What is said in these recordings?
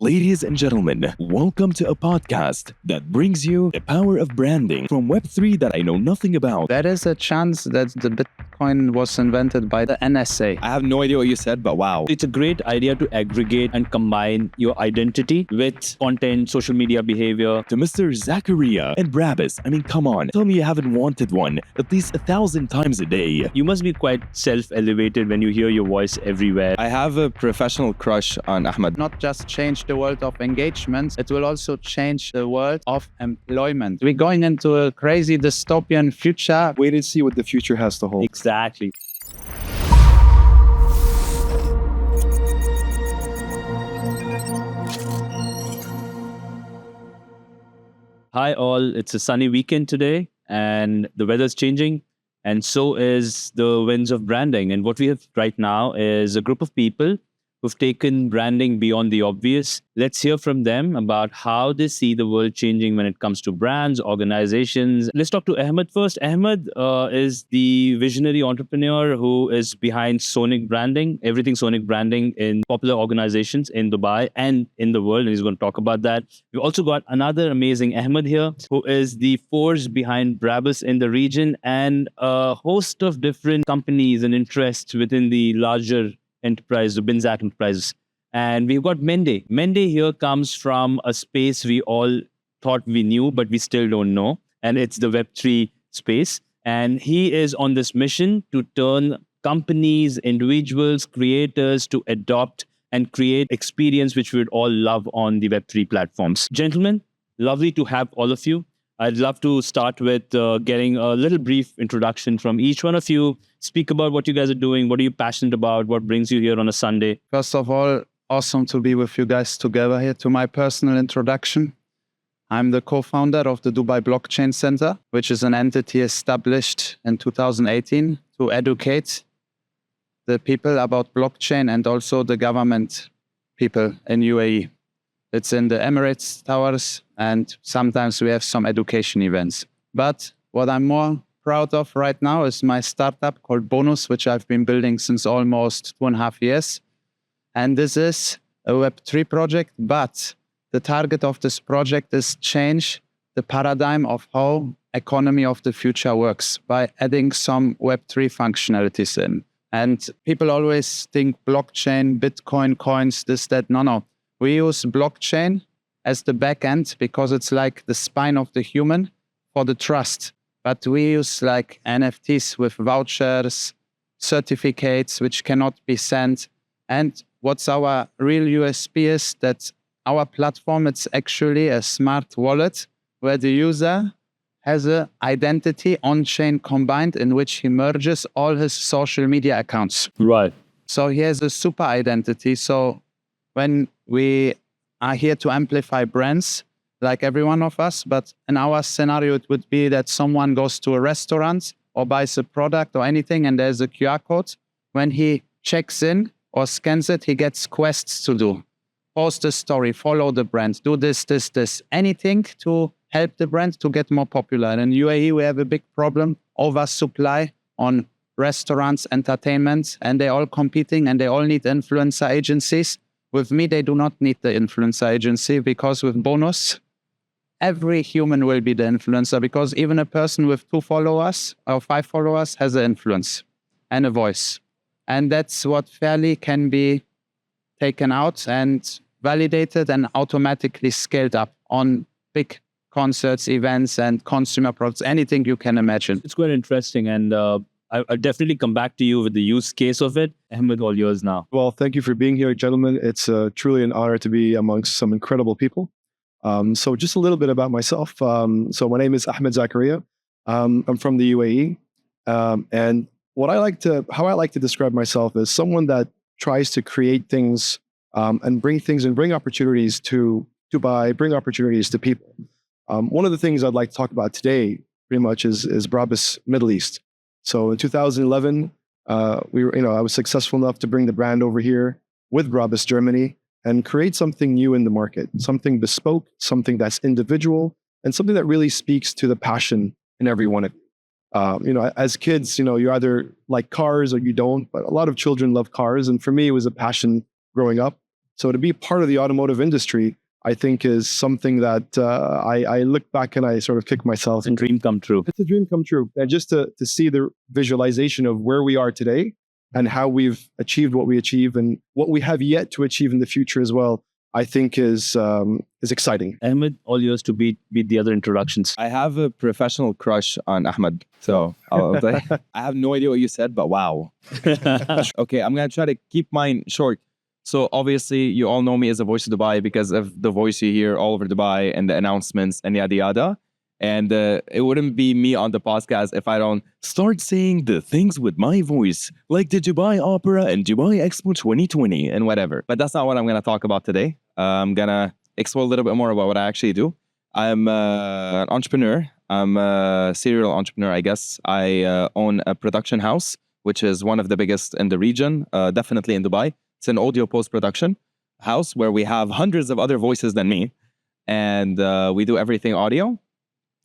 Ladies and gentlemen, welcome to a podcast that brings you the power of branding from Web3 that I know nothing about. There is a chance that the Bitcoin was invented by the NSA. I have no idea what you said, but wow. It's a great idea to aggregate and combine your identity with content, social media behavior. To Mr. Zakaria and Brabus, I mean, come on, tell me you haven't wanted one at least 1,000 times a day. You must be quite self-elevated when you hear your voice everywhere. I have a professional crush on Ahmed. Not just change the world of engagement, it will also change the world of employment. We're going into a crazy dystopian future. Wait and see what the future has to hold. Exactly. Hi all, it's a sunny weekend today and the weather's changing and so is the winds of branding. And what we have right now is a group of people who've taken branding beyond the obvious. Let's hear from them about how they see the world changing when it comes to brands, organizations. Let's talk to Ahmed first. Ahmed is the visionary entrepreneur who is behind Sonic Branding, everything Sonic Branding in popular organizations in Dubai and in the world. And he's going to talk about that. We've also got another amazing Ahmed here, who is the force behind Brabus in the region and a host of different companies and interests within the larger enterprise, the Binzak enterprises. And we've got Mende. Mende here comes from a space we all thought we knew, but we still don't know. And it's the Web3 space. And he is on this mission to turn companies, individuals, creators to adopt and create experience which we would all love on the Web3 platforms. Gentlemen, lovely to have all of you. I'd love to start with getting a little brief introduction from each one of you. Speak about what you guys are doing. What are you passionate about? What brings you here on a Sunday? First of all, awesome to be with you guys together here. To my personal introduction, I'm the co-founder of the Dubai Blockchain Center, which is an entity established in 2018 to educate the people about blockchain and also the government people in UAE. It's in the Emirates Towers, and sometimes we have some education events. But what I'm more proud of right now is my startup called Bonuz, which I've been building since almost 2.5 years. And this is a Web3 project, but the target of this project is change the paradigm of how economy of the future works by adding some Web3 functionalities in. And people always think blockchain, Bitcoin, coins, this, that. No. We use blockchain as the back end because it's like the spine of the human for the trust. But we use like NFTs with vouchers, certificates, which cannot be sent. And what's our real USP is that our platform, it's actually a smart wallet where the user has an identity on-chain combined in which he merges all his social media accounts. Right. So he has a super identity. So when we are here to amplify brands, like every one of us, but in our scenario, it would be that someone goes to a restaurant or buys a product or anything, and there's a QR code. When he checks in or scans it, he gets quests to do. Post a story, follow the brand, do this, anything to help the brand to get more popular. And in UAE, we have a big problem, oversupply on restaurants, entertainment, and they're all competing and they all need influencer agencies. With me, they do not need the influencer agency because with Bonuz, every human will be the influencer because even a person with 2 followers or 5 followers has an influence and a voice. And that's what fairly can be taken out and validated and automatically scaled up on big concerts, events, and consumer products, anything you can imagine. It's quite interesting. And I'll definitely come back to you with the use case of it. Ahmed, all yours now. Well, thank you for being here, gentlemen. It's truly an honor to be amongst some incredible people. So just a little bit about myself. So my name is Ahmed Zakaria. I'm from the UAE. And how I like to describe myself is someone that tries to create things and bring opportunities to Dubai, bring opportunities to people. One of the things I'd like to talk about today pretty much is Brabus Middle East. So in 2011, I was successful enough to bring the brand over here with Brabus Germany and create something new in the market, something bespoke, something that's individual, and something that really speaks to the passion in every one of you. As kids, you either like cars or you don't, but a lot of children love cars. And for me, it was a passion growing up So to be part of the automotive industry, I think is something that I look back and I sort of kick myself. It's a dream come true. It's a dream come true. And just to see the visualization of where we are today and how we've achieved what we achieve and what we have yet to achieve in the future as well, I think is exciting. Ahmed, all yours to beat the other introductions. I have a professional crush on Ahmed. So I have no idea what you said, but wow. Okay, I'm going to try to keep mine short. So obviously, you all know me as a voice of Dubai because of the voice you hear all over Dubai and the announcements and yada yada. And it wouldn't be me on the podcast if I don't Start saying the things with my voice, like the Dubai Opera and Dubai Expo 2020 and whatever. But that's not what I'm going to talk about today. I'm going to explore a little bit more about what I actually do. I'm an entrepreneur. I'm a serial entrepreneur, I guess. I own a production house, which is one of the biggest in the region, definitely in Dubai. It's an audio post-production house where we have hundreds of other voices than me. And we do everything audio.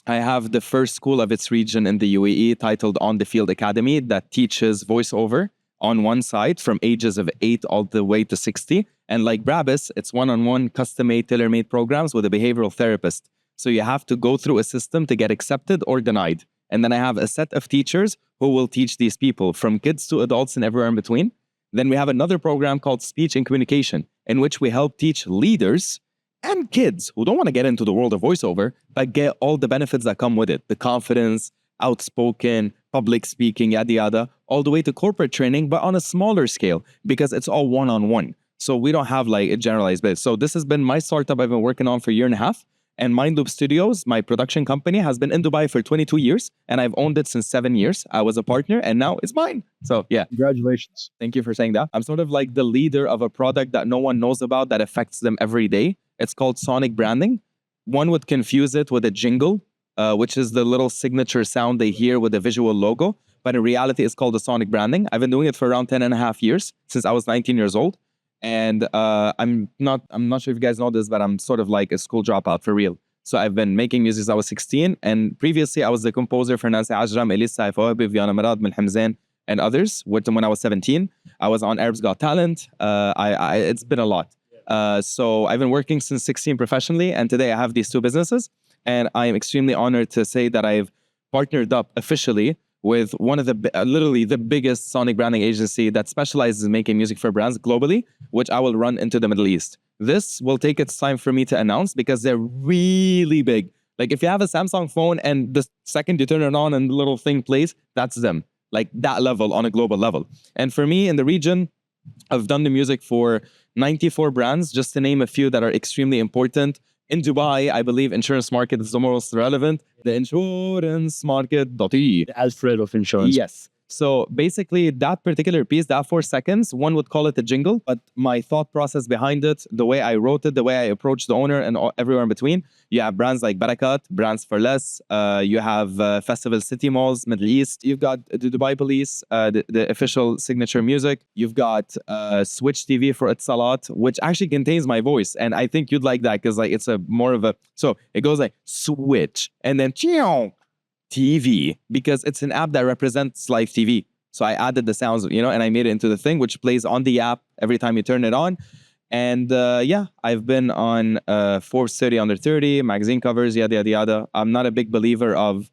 I have the first school of its region in the UAE titled On the Field Academy that teaches voiceover on one side from ages of 8 all the way to 60. And like Brabus, it's one-on-one, custom-made, tailor-made programs with a behavioral therapist. So you have to go through a system to get accepted or denied. And then I have a set of teachers who will teach these people from kids to adults and everywhere in between. Then we have another program called Speech and Communication, in which we help teach leaders and kids who don't want to get into the world of voiceover, but get all the benefits that come with it. The confidence, outspoken, public speaking, yada, yada, all the way to corporate training, but on a smaller scale, because it's all one-on-one. So we don't have like a generalized base. So this has been my startup I've been working on for a year and a half. And Mind Loop Studios, my production company, has been in Dubai for 22 years, and I've owned it since 7 years. I was a partner, and now it's mine. So yeah. Congratulations. Thank you for saying that. I'm sort of like the leader of a product that no one knows about that affects them every day. It's called sonic branding. One would confuse it with a jingle, which is the little signature sound they hear with a visual logo. But in reality, it's called a sonic branding. I've been doing it for around 10 and a half years, since I was 19 years old. And I'm not sure if you guys know this, but I'm sort of like a school dropout for real. So I've been making music since I was 16. And previously, I was the composer for Nancy Ajram, Elisa Fawabib, Viana Marad, Milhamzan, and others. When I was 17, I was on Arab's Got Talent. It's been a lot. So I've been working since 16 professionally. And today I have these two businesses. And I am extremely honored to say that I've partnered up officially with one of the, literally the biggest sonic branding agency that specializes in making music for brands globally, which I will run into the Middle East. This will take its time for me to announce because they're really big. Like if you have a Samsung phone and the second you turn it on and the little thing plays, that's them. Like that level on a global level. And for me in the region, I've done the music for 94 brands, just to name a few that are extremely important. In Dubai, I believe insurance market is the most relevant. The insurance market.e. The Alfred of insurance. Yes. So basically that particular piece, that 4 seconds, one would call it a jingle, but my thought process behind it, the way I wrote it, the way I approached the owner and everywhere in between, you have brands like Barakat, Brands for Less, you have Festival City Malls, Middle East, you've got the Dubai Police, the official signature music, you've got Switch TV for Itsalat, which actually contains my voice, and I think you'd like that because like it's a more of a, so it goes like Switch, and then TV, because it's an app that represents live TV. So I added the sounds, and I made it into the thing, which plays on the app every time you turn it on. And yeah, I've been on Forbes 30 Under 30, magazine covers, yada, yada, yada. I'm not a big believer of,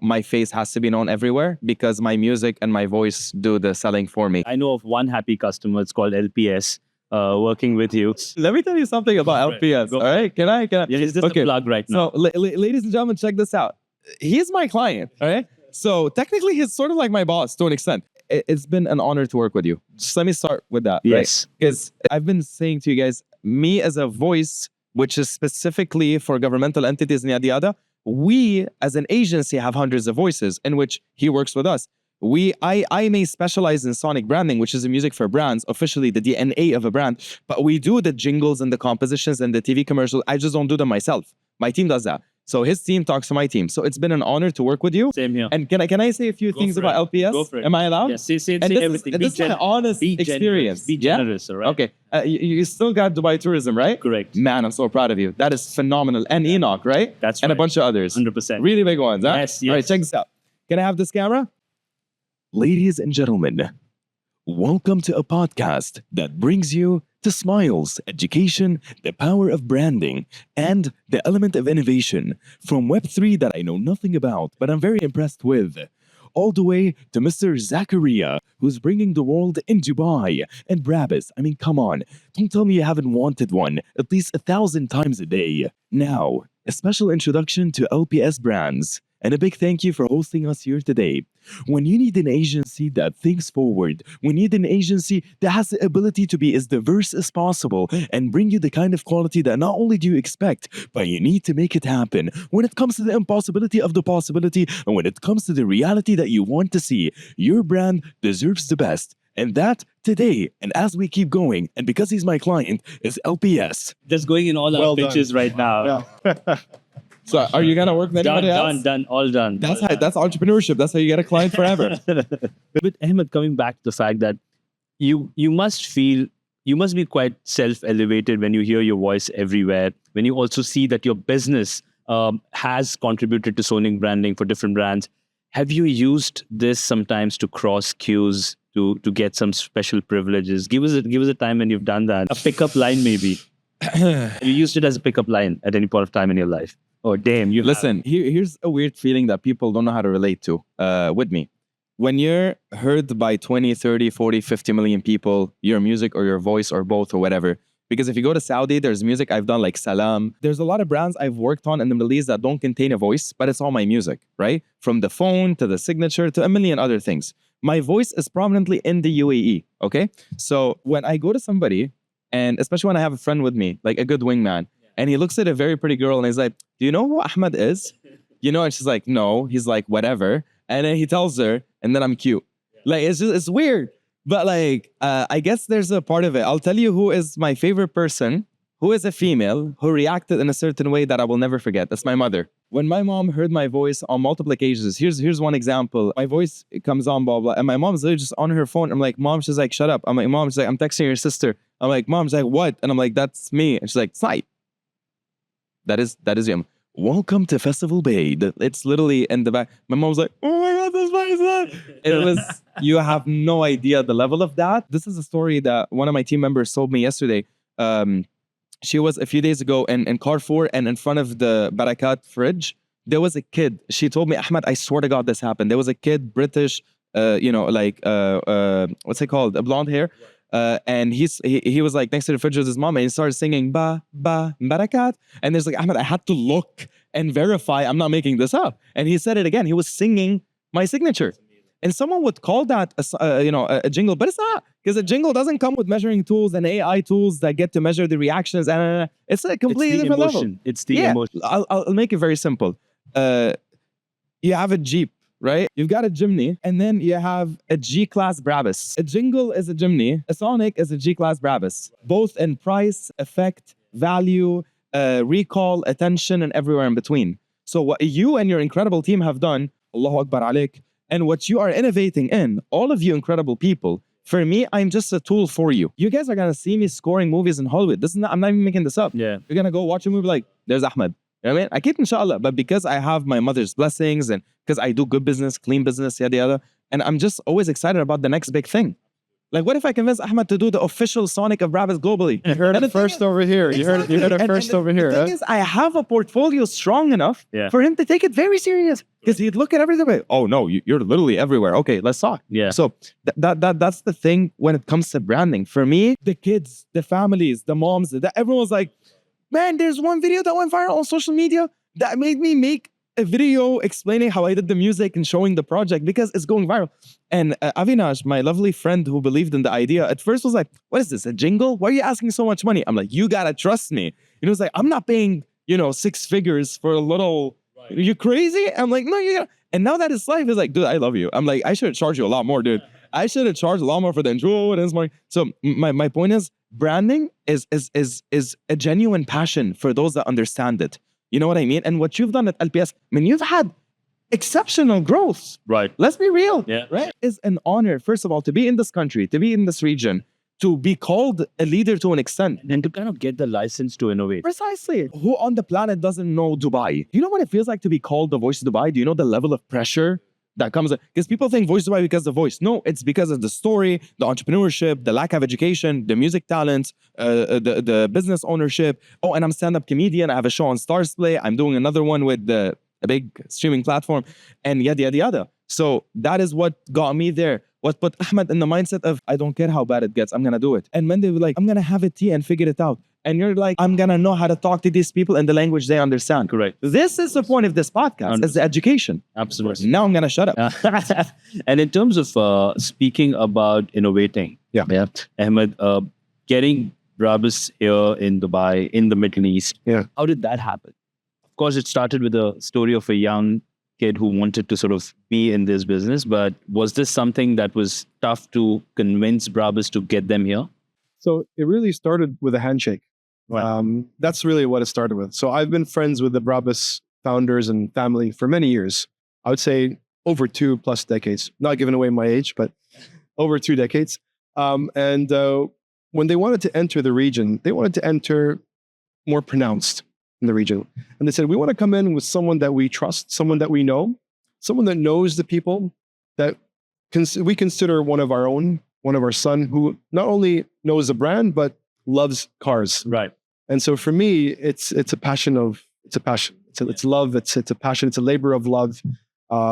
my face has to be known everywhere because my music and my voice do the selling for me. I know of one happy customer. It's called LPS. Working with you. Let me tell you something about LPS. All right? Can I? Yeah, it's just a plug right now. So, ladies and gentlemen, check this out. He's my client, all right? So technically, he's sort of like my boss to an extent. It's been an honor to work with you. Just let me start with that, yes. Right? Because I've been saying to you guys, me as a voice, which is specifically for governmental entities and yada yada, we as an agency have hundreds of voices in which he works with us. I may specialize in sonic branding, which is the music for brands, officially the DNA of a brand, but we do the jingles and the compositions and the TV commercials. I just don't do them myself. My team does that. So his team talks to my team. So it's been an honor to work with you. Same here. And can I say a few things about LPS? Go for it. Am I allowed? Yes, say and everything. This is my honest experience. Be generous, all right? Okay. You still got Dubai Tourism, right? Correct. Man, I'm so proud of you. That is phenomenal. And Enoch, right? That's and right. a bunch of others. 100%. Really big ones, huh? Yes. All right, check this out. Can I have this camera? Ladies and gentlemen, welcome to a podcast that brings you to smiles, education, the power of branding, and the element of innovation. From Web3 that I know nothing about, but I'm very impressed with, all the way to Mr. Zakaria, who's bringing the world in Dubai and Brabus. I mean, come on. Don't tell me you haven't wanted one at least 1,000 times a day. Now, a special introduction to LPS brands. And a big thank you for hosting us here today. When you need an agency that thinks forward, we need an agency that has the ability to be as diverse as possible and bring you the kind of quality that not only do you expect, but you need to make it happen. When it comes to the impossibility of the possibility, and when it comes to the reality that you want to see, your brand deserves the best. And that today, and as we keep going, and because he's my client, is LPS. Just going in all our Well pitches done. right now. Yeah. So are you gonna work with anybody else? Done, all done. That's entrepreneurship. That's how you get a client forever. With Ahmed, coming back to the fact that you must be quite self-elevated when you hear your voice everywhere, when you also see that your business has contributed to sonic branding for different brands. Have you used this sometimes to cross queues, to get some special privileges? Give us a time when you've done that. A pickup line maybe. You used it as a pickup line at any point of time in your life. Oh, damn. You Listen, here's a weird feeling that people don't know how to relate to with me. When you're heard by 20, 30, 40, 50 million people, your music or your voice or both or whatever. Because if you go to Saudi, there's music I've done like Salam. There's a lot of brands I've worked on in the Middle East that don't contain a voice, but it's all my music, right? From the phone to the signature to a million other things. My voice is prominently in the UAE, okay? So when I go to somebody, and especially when I have a friend with me, like a good wingman, and he looks at a very pretty girl and he's like, do you know who Ahmed is? You know, and she's like, no. He's like, whatever. And then he tells her, and then I'm cute. Like, it's weird. But like, I guess there's a part of it. I'll tell you who is my favorite person, who is a female, who reacted in a certain way that I will never forget. That's my mother. When my mom heard my voice on multiple occasions, here's one example. My voice comes on, blah, blah. And my mom's literally just on her phone. I'm like, Mom, she's like, shut up. I'm like, Mom, she's like, I'm texting your sister. I'm like, Mom, she's like, what? And I'm like, that's me. And she's like, Snipe. That is him. Welcome to Festival Bay. It's literally in the back. My mom's like, oh my God, that's my son. It was, you have no idea the level of that. This is a story that one of my team members told me yesterday. She was a few days ago in Carrefour, and in front of the Barakat fridge, there was a kid. She told me, Ahmed, I swear to God this happened. There was a kid, British, what's it called? A blonde hair. And he was like next to the fridge with his mom, and he started singing Barakat. And there's like, Ahmed, I had to look and verify I'm not making this up. And he said it again. He was singing my signature. And someone would call that a jingle, but it's not, because a jingle doesn't come with measuring tools and AI tools that get to measure the reactions. And it's a completely different level. It's the emotion. I'll make it very simple. You have a Jeep, right? You've got a Jimny, and then you have a G-Class Brabus. A jingle is a Jimny, a Sonic is a G-Class Brabus, both in price, effect, value, recall, attention, and everywhere in between. So what you and your incredible team have done, Allahu Akbar alaik, and what you are innovating in, all of you incredible people, for me, I'm just a tool for you. You guys are gonna see me scoring movies in Hollywood. I'm not even making this up. Yeah. You're gonna go watch a movie like, there's Ahmed. You know what I mean? I keep inshallah, but because I have my mother's blessings and because I do good business, clean business, yada yada, and I'm just always excited about the next big thing. Like, what if I convince Ahmed to do the official Sonic of Brabus globally? You heard it first over here. You heard it first over here. The thing is, I have a portfolio strong enough Yeah. for him to take it very serious. Because he'd look at everything like, oh no, you're literally everywhere. Okay, let's talk. Yeah. So that's the thing when it comes to branding. For me, the kids, the families, the moms, everyone's like, man, there's one video that went viral on social media that made me make a video explaining how I did the music and showing the project because it's going viral. And Avinash, my lovely friend who believed in the idea, at first was like, what is this, a jingle? Why are you asking so much money? I'm like, you gotta trust me. You know, it's like, I'm not paying, 6 figures for a little, you crazy? I'm like, no, you gotta. And now that his life is like, dude, I love you. I'm like, I should charge you a lot more, dude. I should have charged a lot more for the intro and this morning. So my point is, branding is a genuine passion for those that understand it. You know what I mean? And what you've done at LPS, I mean, you've had exceptional growth. Right. Let's be real. Yeah. Right? It's an honor, first of all, to be in this country, to be in this region, to be called a leader to an extent. And to kind of get the license to innovate. Precisely. Who on the planet doesn't know Dubai? Do you know what it feels like to be called the voice of Dubai? Do you know the level of pressure that comes, because people think voice Dubai because of the voice. No, it's because of the story, the entrepreneurship, the lack of education, the music talent, the business ownership. Oh, and I'm stand-up comedian. I have a show on Stars Play. I'm doing another one with a big streaming platform, and yada, yada, yada. So that is what got me there. What put Ahmed in the mindset of, I don't care how bad it gets, I'm going to do it. And Mende was like, I'm going to have a tea and figure it out. And you're like, I'm going to know how to talk to these people in the language they understand. Correct. This is the point of this podcast, is the education. Absolutely. Now I'm going to shut up. And in terms of speaking about innovating, Ahmed, getting Brabus here in Dubai, in the Middle East, how did that happen? Of course, it started with a story of a young kid who wanted to sort of be in this business, but was this something that was tough to convince Brabus to get them here? So it really started with a handshake. Right. That's really what it started with. So I've been friends with the Brabus founders and family for many years. I would say over 2+ decades. Not giving away my age, but over 2 decades. And when they wanted to enter the region, they wanted to enter more pronounced in the region. And they said, we want to come in with someone that we trust, someone that we know, someone that knows the people that we consider one of our own, one of our son, who not only knows the brand, but loves cars. Right. And so for me, it's a passion. It's love. It's a passion. It's a labor of love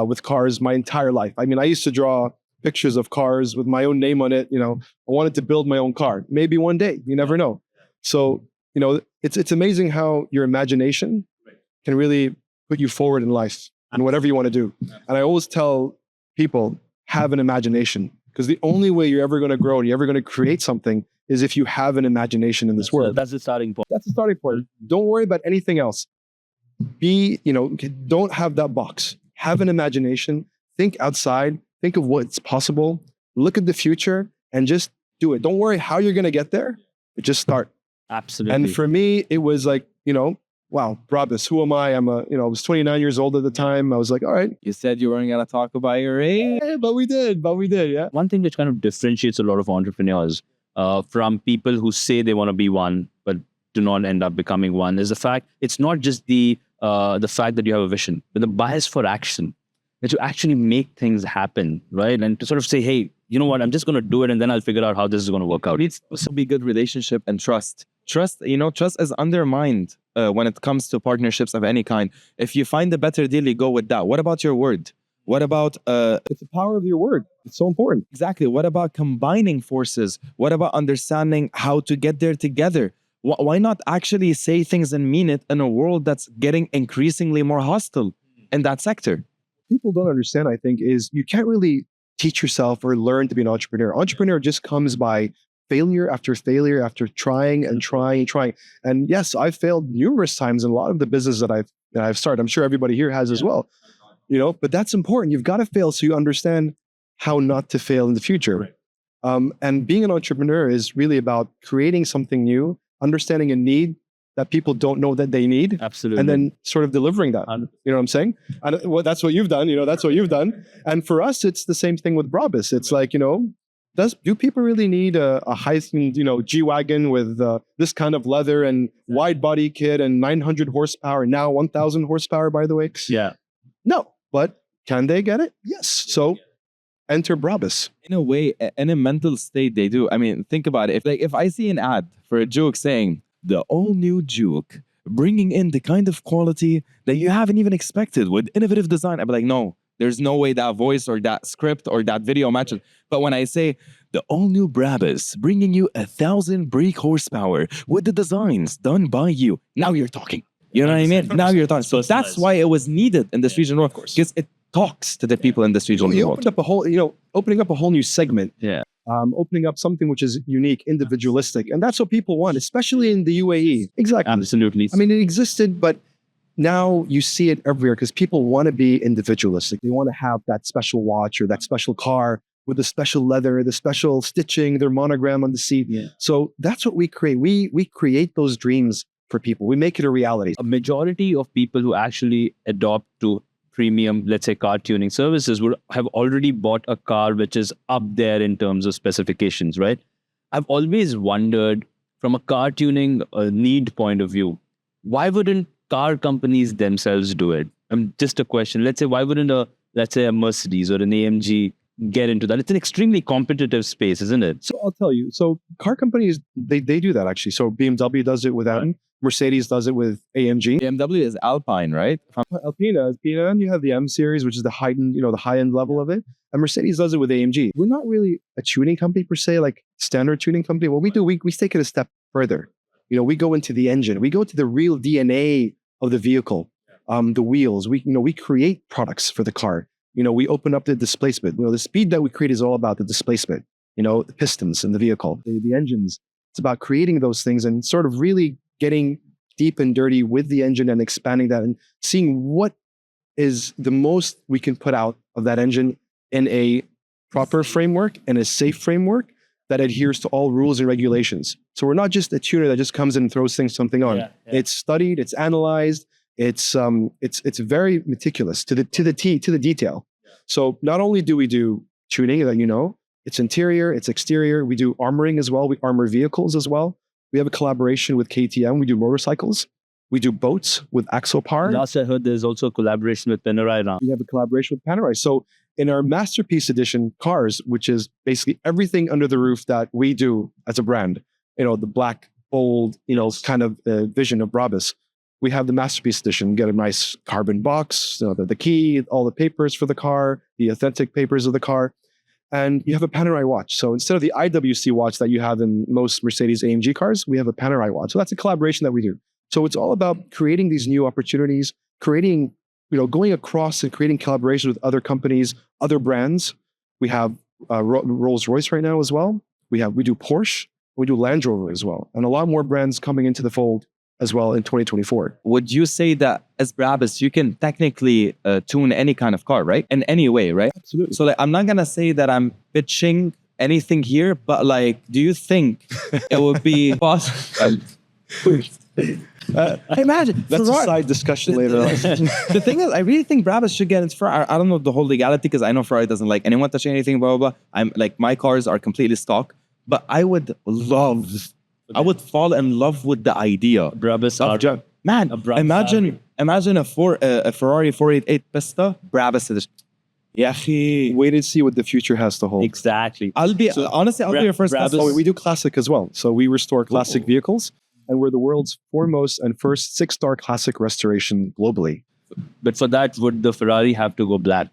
with cars my entire life. I mean, I used to draw pictures of cars with my own name on it. You know, I wanted to build my own car. Maybe one day, you never know. So, you know, it's amazing how your imagination can really put you forward in life and whatever you want to do. And I always tell people, have an imagination, because the only way you're ever going to grow and you're ever going to create something is if you have an imagination in this world. That's the starting point. That's the starting point. Don't worry about anything else. Don't have that box. Have an imagination. Think outside. Think of what's possible. Look at the future and just do it. Don't worry how you're going to get there, but just start. Absolutely. And for me, it was like, wow, Brabus, who am I? I was 29 years old at the time. I was like, all right. You said you weren't going to talk about your age. Yeah, but we did, yeah. One thing which kind of differentiates a lot of entrepreneurs from people who say they want to be one, but do not end up becoming one, is the fact it's not just the fact that you have a vision, but the bias for action, that you actually make things happen, right? And to sort of say, hey, you know what, I'm just going to do it and then I'll figure out how this is going to work out. It needs to also be good relationship and trust. Trust is undermined when it comes to partnerships of any kind. If you find a better deal, you go with that. What about your word? What about it's the power of your word. It's so important. Exactly. What about combining forces? What about understanding how to get there together? Why not actually say things and mean it in a world that's getting increasingly more hostile in that sector? People don't understand, I think, is you can't really teach yourself or learn to be an entrepreneur. Entrepreneur just comes by failure after failure after trying and trying. And yes, I've failed numerous times in a lot of the business that I've started. I'm sure everybody here has as well. But that's important. You've got to fail so you understand how not to fail in the future. And being an entrepreneur is really about creating something new, understanding a need that people don't know that they need. Absolutely. And then sort of delivering that. You know what I'm saying? And that's what you've done. That's what you've done. And for us, it's the same thing with Brabus. It's like, do people really need a high-end, G-Wagon with this kind of leather and wide body kit and 900 horsepower, now 1,000 horsepower, by the way? Yeah. No, but can they get it? Yes. So enter Brabus. In a way, in a mental state, they do. I mean, think about it. If I see an ad for a Juke saying, the all-new Juke, bringing in the kind of quality that you haven't even expected with innovative design, I'd be like, no, there's no way that voice or that script or that video matches. But when I say, the all-new Brabus, bringing you 1,000 brake horsepower with the designs done by you, now you're talking. You know what I mean? Now you're talking. So that's why it was needed in this region, of course, because it talks to the people in this region. You opened up a whole, opening up a whole new segment. Yeah. Opening up something which is unique, individualistic. And that's what people want, especially in the UAE. Exactly. Absolutely. I mean, it existed, but now you see it everywhere because people want to be individualistic. They want to have that special watch or that special car with the special leather, the special stitching, their monogram on the seat. Yeah. So that's what we create. We create those dreams for people. We make it a reality. A majority of people who actually adopt to premium, let's say, car tuning services would have already bought a car which is up there in terms of specifications, right? I've always wondered from a car tuning need point of view, why wouldn't car companies themselves do it? Just a question. Let's say, why wouldn't a let's say, a Mercedes or an AMG get into that? It's an extremely competitive space, isn't it? So I'll tell you. So car companies, they do that actually. So BMW does it with M. Mercedes does it with AMG. BMW is Alpine, right? Alpina, and you have the M series, which is the the high end level of it. And Mercedes does it with AMG. We're not really a tuning company per se, like standard tuning company. What we do, we take it a step further. We go into the engine. We go to the real DNA of the vehicle, the wheels. We create products for the car. We open up the displacement. The speed that we create is all about the displacement. The pistons in the vehicle, the engines. It's about creating those things and sort of really getting deep and dirty with the engine and expanding that and seeing what is the most we can put out of that engine in a proper framework and a safe framework that adheres to all rules and regulations. So we're not just a tuner that just comes in and throws something on. It's studied, it's analyzed, it's very meticulous to the detail. So not only do we do tuning, it's interior, it's exterior. We do armoring as well. We armor vehicles as well. We have a collaboration with KTM. We do motorcycles. We do boats with Axopar. Last I heard, there's also a collaboration with Panerai now. We have a collaboration with Panerai. So in our Masterpiece Edition cars, which is basically everything under the roof that we do as a brand, the black, bold, kind of vision of Brabus, we have the Masterpiece Edition. Get a nice carbon box, the key, all the papers for the car, the authentic papers of the car. And you have a Panerai watch. So instead of the IWC watch that you have in most Mercedes AMG cars, we have a Panerai watch. So that's a collaboration that we do. So it's all about creating these new opportunities, creating, going across and creating collaborations with other companies, other brands. We have Rolls-Royce right now as well. We do Porsche, we do Land Rover as well. And a lot more brands coming into the fold as well in 2024. Would you say that as Brabus, you can technically tune any kind of car, right? In any way, right? Absolutely. So I'm not gonna say that I'm pitching anything here, but do you think it would be possible? Imagine that's Ferrari. a side discussion later on. The thing is, I really think Brabus should get into Ferrari. I don't know the whole legality because I know Ferrari doesn't like anyone touching anything, blah, blah, blah. I'm my cars are completely stock, but I would fall in love with the idea. Brabus Imagine a Ferrari 488 Pista, Brabus edition. Yeah, wait and see what the future has to hold. Exactly. I'll be your first. Oh, we do classic as well. So we restore classic vehicles, and we're the world's foremost and first 6-star classic restoration globally. But for that, would the Ferrari have to go black?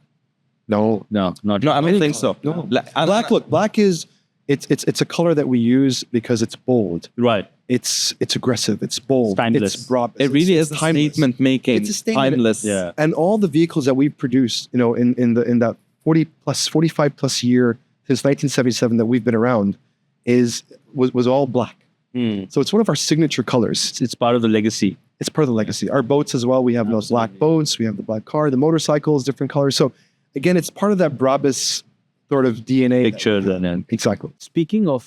No, I don't think so. No, black is it's a color that we use because it's bold. Right. It's aggressive. It's bold. Timeless. It's broad. It really is timeless. statement making. It's a statement. Timeless. Yeah. And all the vehicles that we've produced, in that 45 plus year since 1977 that we've been around, was all black. So it's one of our signature colors. It's part of the legacy. It's part of the legacy. Our boats as well. We have those black boats. We have the black car. The motorcycles, different colors. So again, it's part of that Brabus sort of DNA. Picture then. Exactly. Speaking of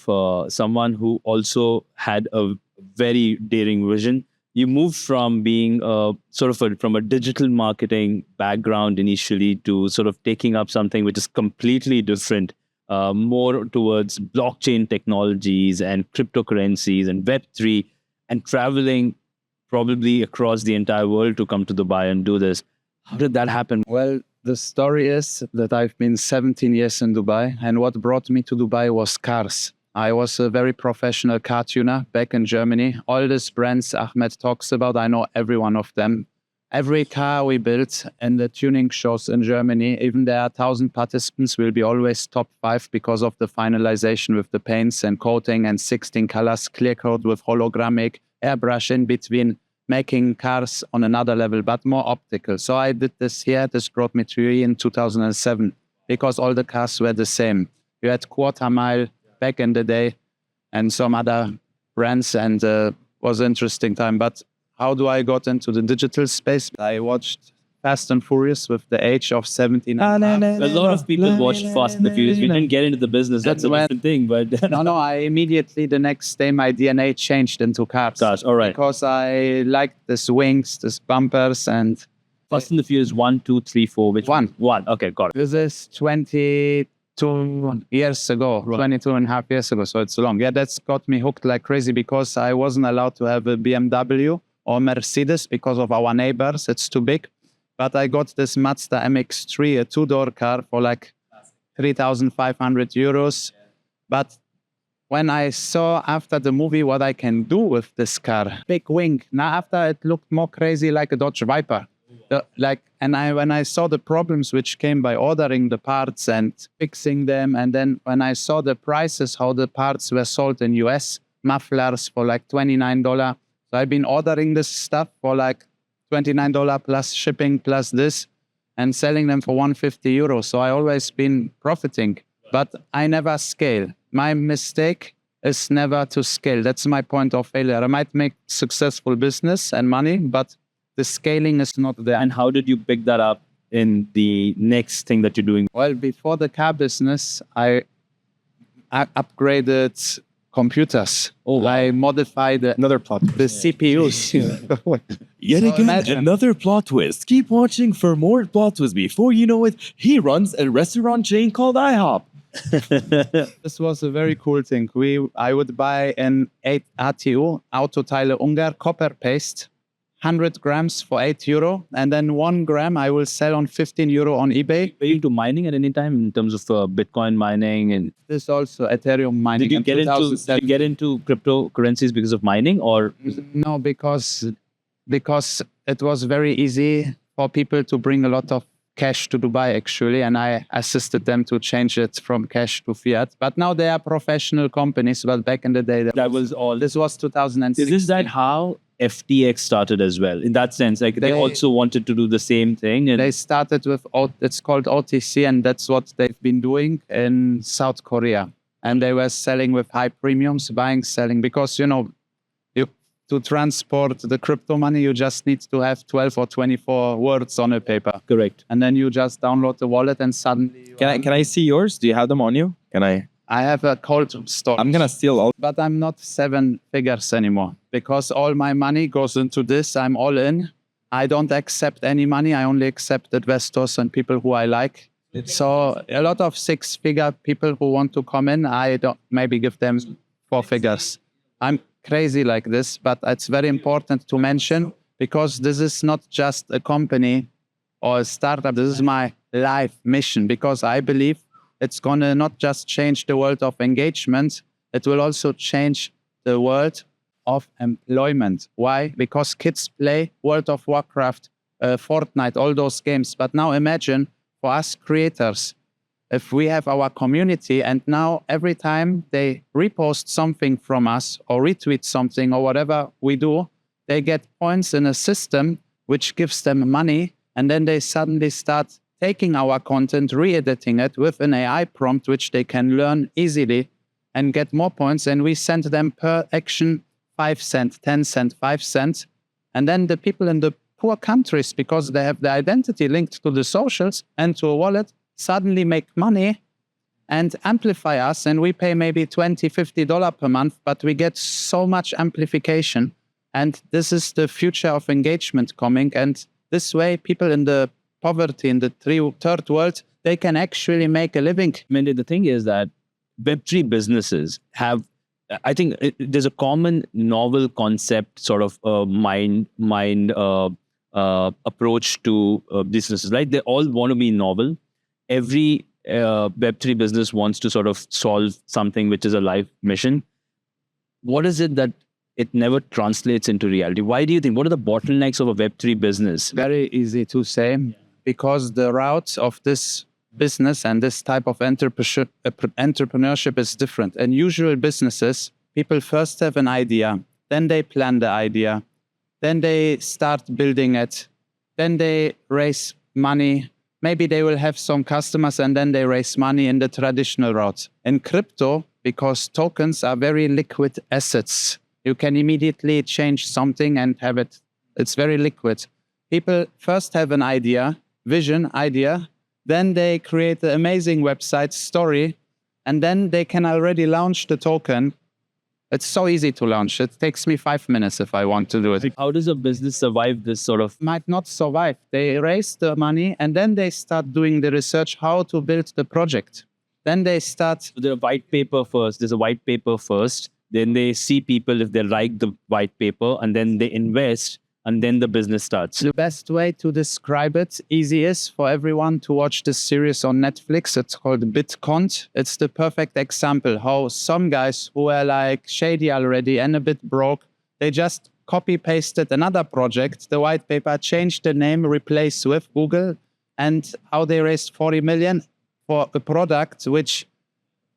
someone who also had a very daring vision, you moved from being from a digital marketing background initially to sort of taking up something which is completely different, more towards blockchain technologies and cryptocurrencies and Web3, and traveling probably across the entire world to come to Dubai and do this. How did that happen? Well, the story is that I've been 17 years in Dubai, and what brought me to Dubai was cars. I was a very professional car tuner back in Germany. All these brands Ahmed talks about, I know every one of them. Every car we built in the tuning shows in Germany, even there are 1,000 participants, will be always top 5 because of the finalization with the paints and coating and 16 colors, clear coat with holographic, airbrush in between, making cars on another level, but more optical. So I did this here. This brought me to you in 2007 because all the cars were the same. You had Quarter Mile back in the day and some other brands, and was an interesting time. But how do I got into the digital space? I watched Fast and Furious with the age of 17. A lot of people watched Fast and the Furious. We didn't get into the business. That's a different thing. But no, I immediately the next day my DNA changed into cars. Cars, all right. Because I liked these wings, these bumpers, and Fast and the Furious 1, 2, 3, 4. Which one? One. Okay, got it. This is 22 years ago, right. 22 and a half years ago. So it's long. Yeah, that's got me hooked like crazy because I wasn't allowed to have a BMW or Mercedes because of our neighbors. It's too big. but I got this Mazda MX-3, a two-door car for like 3,500 euros. But when I saw after the movie what I can do with this car, big wing. Now after it looked more crazy like a Dodge Viper. When I saw the problems which came by ordering the parts and fixing them, and then when I saw the prices, how the parts were sold in US, mufflers for like $29. So I've been ordering this stuff for like $29 plus shipping plus this, and selling them for 150 euros. So I always been profiting, but I never scale. My mistake is never to scale. That's my point of failure. I might make successful business and money, but the scaling is not there. And how did you pick that up in the next thing that you're doing? Well, before the car business, I upgraded computers. I modified Another plot. the CPUs. Yet So again, imagine- another plot twist. Keep watching for more plot twists. Before you know it, he runs a restaurant chain called IHOP. This was a very cool thing. I would buy an 8 ATU, Autoteile Ungar, copper paste, 100 grams for 8 euro. And then 1 gram I will sell on 15 euro on eBay. Were you into mining at any time in terms of Bitcoin mining? And This also Ethereum mining. did you in get into 2007. cryptocurrencies because of mining, or No, because it was very easy for people to bring a lot of cash to Dubai, actually, and I assisted them to change it from cash to fiat. But now they are professional companies. But back in the day, that was all? this was 2006. Is that how FTX started as well? In that sense, like they also wanted to do the same thing. And They started with, it's called OTC, and that's what they've been doing in South Korea. And they were selling with high premiums, buying, selling, because, to transport the crypto money, you just need to have 12 or 24 words on a paper. correct. And then you just download the wallet and suddenly... Can I see yours? Do you have them on you? Can I? I have a cold storage. I'm gonna steal all. But I'm not 7 figures anymore because all my money goes into this. I'm all in. I don't accept any money. I only accept investors and people who I like. So a lot of 6-figure people who want to come in, I don't maybe give them 4 figures. I'm crazy like this, but it's very important to mention because this is not just a company or a startup. This is my life mission because I believe it's going to not just change the world of engagement, it will also change the world of employment. Why? Because kids play World of Warcraft, Fortnite, all those games. But now imagine for us creators, if we have our community and now every time they repost something from us or retweet something or whatever we do, they get points in a system which gives them money. And then they suddenly start taking our content, re-editing it with an AI prompt, which they can learn easily and get more points. And we send them per action 5 cents, 10 cents, 5 cents. And then the people in the poor countries, because they have the identity linked to the socials and to a wallet, suddenly make money and amplify us. And we pay maybe $20, $50 per month, but we get so much amplification. And this is the future of engagement coming. And this way, people in the poverty in the third world, they can actually make a living. Mende, the thing is that Web3 businesses have, I think there's a common novel concept, sort of mind approach to businesses, right? They all want to be novel. Every Web3 business wants to sort of solve something which is a life mission. What is it that it never translates into reality? Why do you think? What are the bottlenecks of a Web3 business? Very easy to say, because the route of this business and this type of entrepreneurship is different. In usual businesses, people first have an idea, then they plan the idea, then they start building it, then they raise money. Maybe they will have some customers and then they raise money in the traditional route. In crypto, because tokens are very liquid assets, you can immediately change something and have it. It's very liquid. People first have an idea, vision, idea, then they create an amazing website, story, and then they can already launch the token. It's so easy to launch. It takes me 5 minutes if I want to do it. How does a business survive this sort of? Might not survive. They raise the money and then they start doing the research how to build the project. Then they start. So there's a white paper first. There's a white paper first. Then they see people if they like the white paper, and then they invest. and then the business starts. The best way to describe it, easy, is for everyone to watch this series on Netflix. It's called Bitcoin. It's the perfect example how some guys who are like shady already and a bit broke, they just copy pasted another project, the white paper, changed the name, replaced with Google, and how they raised 40 million for a product which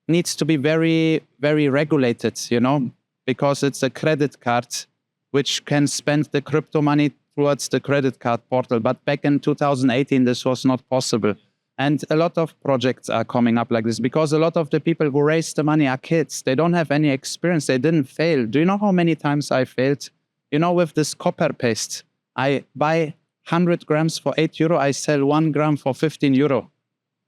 needs to be very, very regulated, because it's a credit card which can spend the crypto money towards the credit card portal. But back in 2018, this was not possible. And a lot of projects are coming up like this because a lot of the people who raise the money are kids. They don't have any experience. They didn't fail. Do you know how many times I failed? With this copper paste, I buy 100 grams for €8. I sell 1 gram for €15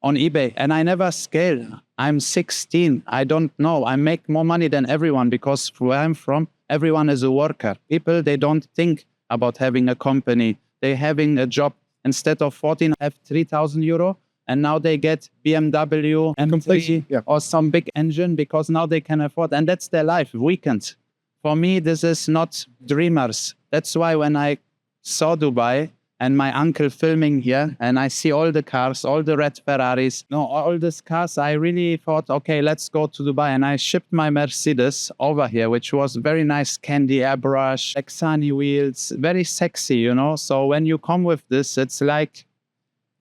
on eBay, and I never scale. I'm 16. I don't know. I make more money than everyone because where I'm from, everyone is a worker. People, they don't think about having a company. They're having a job. Instead of 14, I have €3,000, and now they get BMW M3 or some big engine because now they can afford, and that's their life, weekend. For me, this is not dreamers. That's why when I saw Dubai, and my uncle filming here, and I see all the cars, all the red Ferraris, all these cars, I really thought, okay, let's go to Dubai. And I shipped my Mercedes over here, which was very nice candy airbrush, Lexani wheels, very sexy, So when you come with this, it's like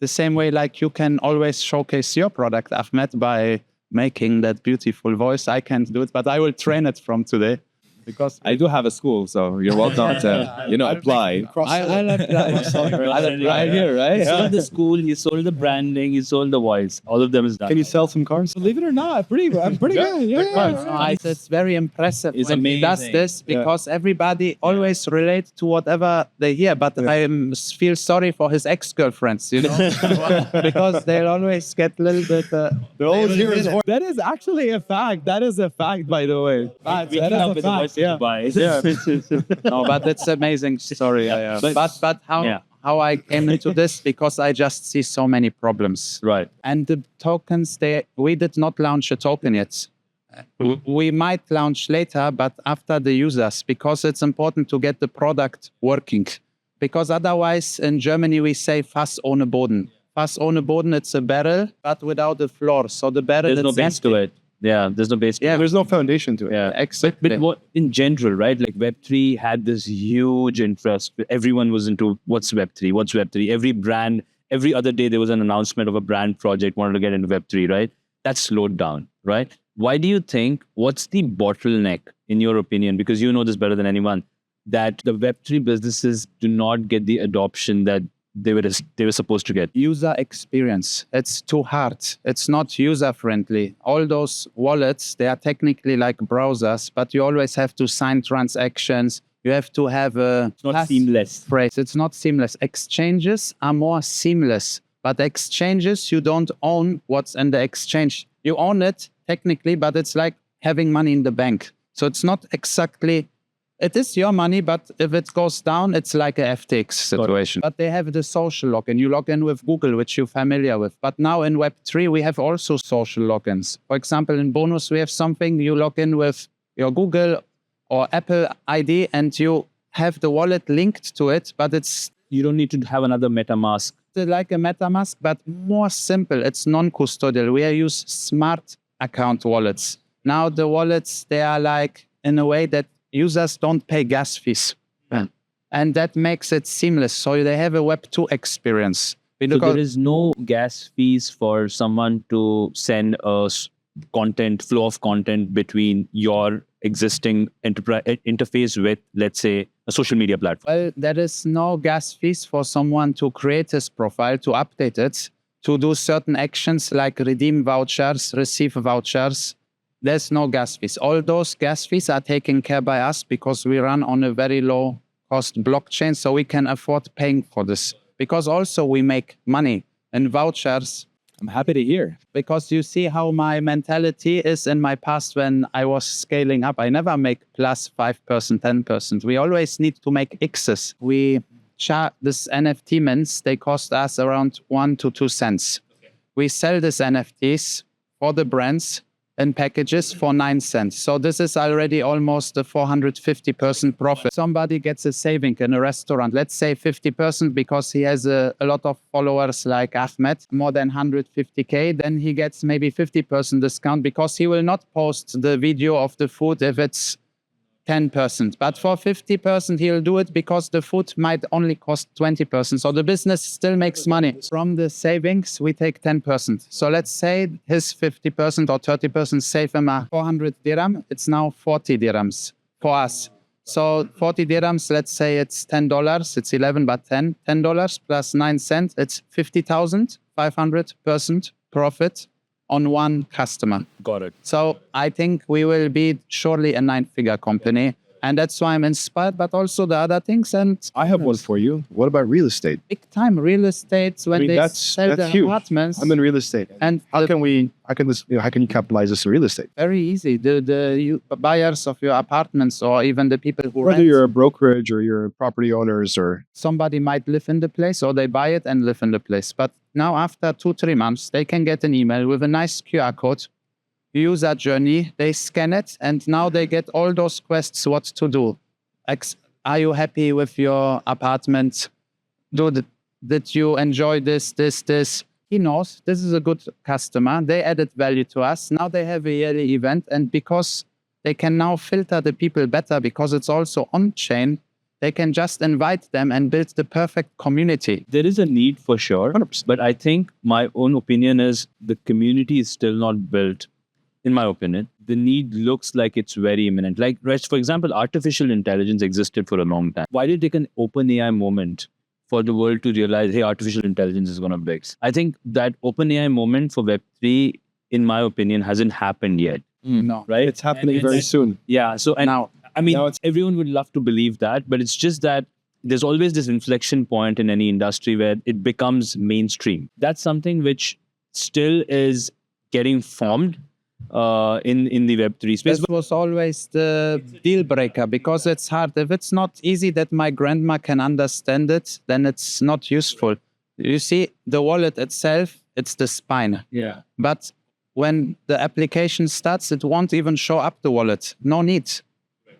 the same way like you can always showcase your product, Ahmed, by making that beautiful voice. I can't do it, but I will train it from today. Because I do have a school, so you're welcome to, apply. I'll apply here, right? He sold the school, he sold the branding, he sold the voice. All of them is done. Can you sell some cars? Believe it or not, I'm pretty good. Yeah. It's very impressive. It's when he does amazing. this because everybody always relates to whatever they hear. But I feel sorry for his ex-girlfriends, because they'll always get a little bit. They're always here. That is actually a fact. That is a fact, by the way. That is a fact. No, but it's amazing story. But how I came into this, because I just see so many problems. Right. And the tokens, we did not launch a token yet. We might launch later, but after the users, because it's important to get the product working. Because otherwise, in Germany, we say Fass ohne Boden. Fass ohne Boden, it's a barrel, but without a floor. So the barrel There's no base to it. Yeah, there's no base. Yeah, there's no foundation to it. Yeah, exactly. But what in general, right? Like Web3 had this huge interest. Everyone was into what's Web3, what's Web3. Every brand, every other day there was an announcement of a brand project wanted to get into Web3, right? That slowed down, right? Why do you think? What's the bottleneck, in your opinion? Because you know this better than anyone, that the Web3 businesses do not get the adoption that they were supposed to get. User experience. It's too hard. It's not user friendly. All those wallets, they are technically like browsers, but you always have to sign transactions. You have to have a seamless phrase. It's not seamless. Exchanges are more seamless, but exchanges, you don't own what's in the exchange. You own it technically, but it's like having money in the bank. So it's not exactly. It is your money, but if it goes down, it's like a FTX situation. But they have the social login. You log in with Google, which you're familiar with. But now in Web3, we have also social logins. For example, in Bonuz, we have something, you log in with your Google or Apple ID, and you have the wallet linked to it, but you don't need to have another MetaMask. It's like a MetaMask, but more simple. It's non-custodial. We use smart account wallets. Now the wallets, they are like in a way that users don't pay gas fees. And that makes it seamless. So they have a Web2 experience. So there is no gas fees for someone to send a flow of content between your existing interface with, let's say, a social media platform. Well, there is no gas fees for someone to create his profile, to update it, to do certain actions like redeem vouchers, receive vouchers. There's no gas fees. All those gas fees are taken care by us because we run on a very low cost blockchain, so we can afford paying for this. Because also we make money in vouchers. I'm happy to hear. Because you see how my mentality is in my past when I was scaling up. I never make plus 5%, 10%. We always need to make X's. We charge this NFT mints, they cost us around 1 to 2 cents. Okay. We sell these NFTs for the brands in packages for 9 cents. So this is already almost a 450% profit. Somebody gets a saving in a restaurant, let's say 50% because he has a lot of followers like Ahmed, more than 150K, then he gets maybe 50% discount because he will not post the video of the food if it's 10%. But for 50%, he'll do it because the food might only cost 20%. So the business still makes money. From the savings, we take 10%. So let's say his 50% or 30% save him 400 dirham. It's now 40 dirhams for us. So 40 dirhams, let's say it's $10. It's 11, but 10. $10 plus 9 cents, it's 50,000, 500% profit on one customer. Got it. So I think we will be surely a 9-figure company. And that's why I'm inspired, but also the other things. And I have one for you. What about real estate? big time real estate when they sell the huge. apartments. I'm in real estate. And How can you capitalize this in real estate? very easy. The buyers of your apartments or even the people who Whether rent, you're a brokerage or you're property owners or somebody might live in the place or they buy it and live in the place. But now after 2-3 months, they can get an email with a nice QR code. You use that journey, they scan it, and now they get all those quests what to do. Are you happy with your apartment? Did you enjoy this? He knows this is a good customer. They added value to us. Now they have a yearly event, and because they can now filter the people better because it's also on-chain, they can just invite them and build the perfect community. There is a need for sure, 100%. but I think my own opinion is the community is still not built. In my opinion, the need looks like it's very imminent. Like, for example, artificial intelligence existed for a long time. Why did it take an OpenAI moment for the world to realize, hey, artificial intelligence is going to big? I think that OpenAI moment for Web3, in my opinion, hasn't happened yet. No. Right? it's happening very soon. Yeah. So, and Now, I mean, Now it's- everyone would love to believe that, but it's just that there's always this inflection point in any industry where it becomes mainstream. That's something which still is getting formed in the Web3 space. this was always the deal breaker because it's hard. If it's not easy that my grandma can understand it, then it's not useful. You see, the wallet itself, it's the spine. Yeah. But when the application starts, it won't even show up the wallet. No need.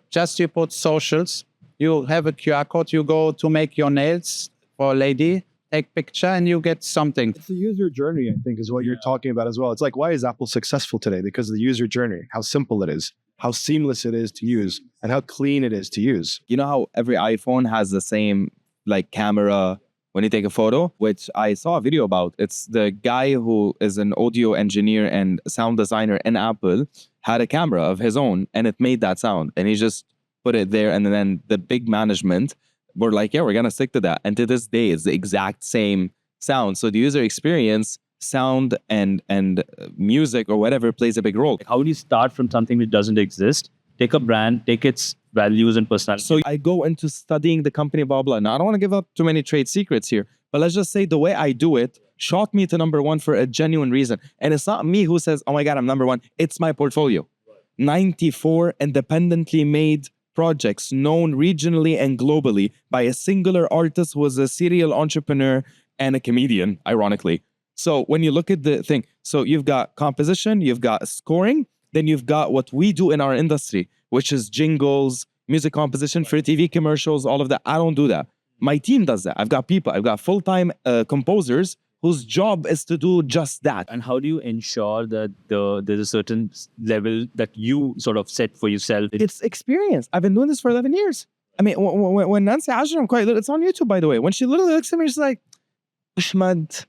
Just you put socials, you have a QR code, you go to make your nails for a lady, take picture, and you get something. It's the user journey, I think, is what you're talking about as well. It's like, why is Apple successful today? Because of the user journey, how simple it is, how seamless it is to use, and how clean it is to use. You know how every iPhone has the same like camera when you take a photo, which I saw a video about. It's the guy who is an audio engineer and sound designer in Apple had a camera of his own and it made that sound. And he just put it there. And then the big management were like, yeah, we're going to stick to that. And to this day, it's the exact same sound. So the user experience, sound and music or whatever plays a big role. How do you start from something which doesn't exist? Take a brand, take its values and personality. So I go into studying the company, blah, blah. Now, I don't want to give up too many trade secrets here, but let's just say the way I do it shot me to number one for a genuine reason. And it's not me who says, oh my God, I'm number one. It's my portfolio. 94 independently made projects known regionally and globally by a singular artist who was a serial entrepreneur and a comedian, ironically. So when you look at the thing, so you've got composition, you've got scoring, then you've got what we do in our industry, which is jingles, music composition for TV commercials, all of that. I don't do that. My team does that. I've got people, I've got full-time composers whose job is to do just that. And how do you ensure that there's a certain level that you sort of set for yourself? It's experience. I've been doing this for 11 years. I mean, when Nancy Ajram, I'm quite little, it's on YouTube, by the way. When she literally looks at me, she's like, Ahmed,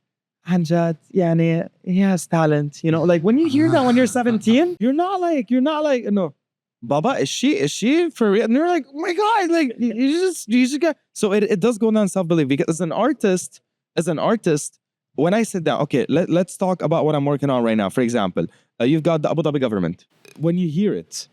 Anjad, yani, he has talent. You know, like when you hear that when you're 17, you're not like, no, Baba, is she for real? And you're like, oh my God, like you just get, so it does go down self-belief because as an artist, when I sit down, okay, let's talk about what I'm working on right now. For example, you've got the Abu Dhabi government. When you hear it,